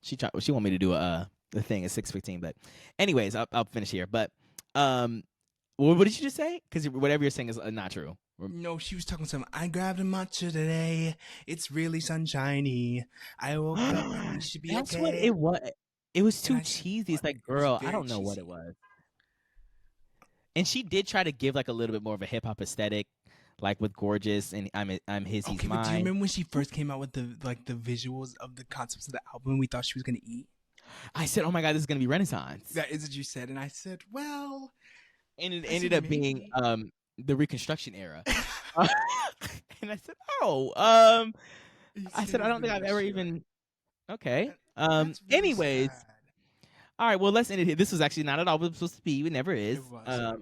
A: She want me to do the thing at 6:15, but anyways, I'll finish here. But what did you just say? Because whatever you're saying is not true.
B: No, she was talking something. I grabbed a matcha today. It's really sunshiny. I woke up. I should be
A: That's
B: okay.
A: what it was. It was too
B: And I said,
A: cheesy. It's
B: what?
A: like,
B: It was
A: girl, I
B: very
A: don't know what
B: cheesy.
A: it was. And she did try to give like a little bit more of a hip hop aesthetic, like with Gorgeous and I'm his, he's
B: Okay, but do you
A: mine.
B: remember when she first came out with the visuals of the concepts of the album? We thought she was gonna eat.
A: I said, oh my god, this is gonna be Renaissance,
B: That is what you said, and I said, well,
A: and it
B: I
A: ended
B: said,
A: up being
B: maybe.
A: the Reconstruction era. And I said, oh,
B: You
A: I
B: said
A: said,
B: it
A: I
B: was
A: don't
B: the
A: think I've
B: best
A: ever
B: shit.
A: even. Okay.
B: That's really
A: Anyways,
B: sad.
A: all right. Well, let's end it here. This was actually not at all what it was supposed to be. It never is.
B: It was.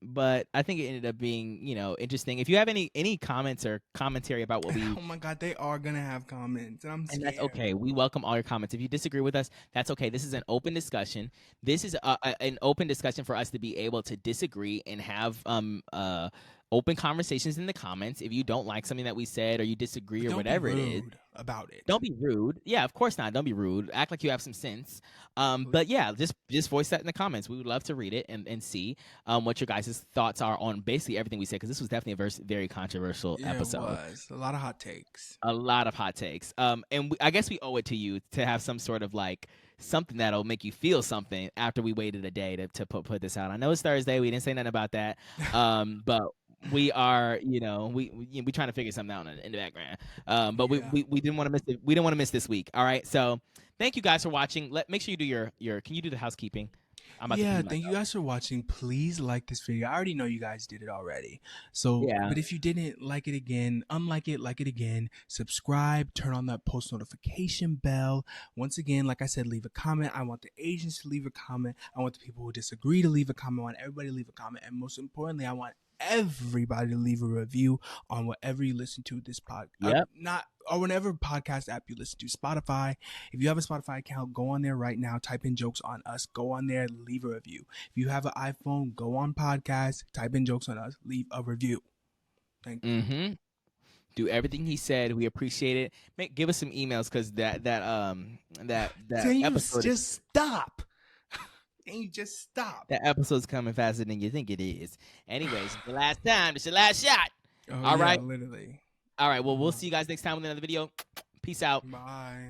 A: But I think it ended up being, interesting. If you have any comments or commentary about what we,
B: Oh my god, they are gonna have comments, and I'm scared.
A: and that's okay. We welcome all your comments. If you disagree with us, that's okay. This is an open discussion. This is an open discussion for us to be able to disagree and have open conversations in the comments. If you don't like something that we said or you disagree
B: But
A: or
B: don't
A: whatever
B: be
A: it is,
B: rude about it.
A: don't be rude. Yeah, of course not. Don't be rude. Act like you have some sense. But yeah, just voice that in the comments. We would love to read it and see what your guys' thoughts are on basically everything we said, because this was definitely a very controversial
B: Yeah,
A: episode.
B: it was a lot of hot takes.
A: A lot of hot takes. And I guess we owe it to you to have some sort of like something that'll make you feel something after we waited a day to put this out. I know it's Thursday. We didn't say nothing about that. But we are, we trying to figure something out in the background. But
B: Yeah.
A: we didn't want to miss it. We didn't want to miss this week. All right. So thank you guys for watching. Make sure you do your. Can you do the housekeeping? I'm about to
B: Yeah,
A: pee
B: thank you
A: myself.
B: guys for watching. Please like this video. I already know you guys did it already. So,
A: Yeah.
B: but if you didn't like it again, unlike it, like it again, subscribe, turn on that post notification bell. Once again, like I said, leave a comment. I want the Asians to leave a comment. I want the people who disagree to leave a comment. I want everybody to leave a comment. And most importantly, I want everybody to leave a review on whatever you listen to this podcast.
A: Yep.
B: Or whatever podcast app you listen to. Spotify. If you have a Spotify account, go on there right now. Type in Jokes on Us. Go on there. Leave a review. If you have an iPhone, go on podcast. Type in Jokes on Us. Leave a review. Thank you.
A: Mm-hmm. Do everything he said. We appreciate it. Give us some emails, because that
B: Can you
A: episode
B: just stop? Can you just stop?
A: that episode's coming faster than you think it is. Anyways, the last time. It's your last shot.
B: Oh,
A: All
B: yeah,
A: right.
B: literally.
A: All right. Well, we'll see you guys next time with another video. Peace out.
B: Bye.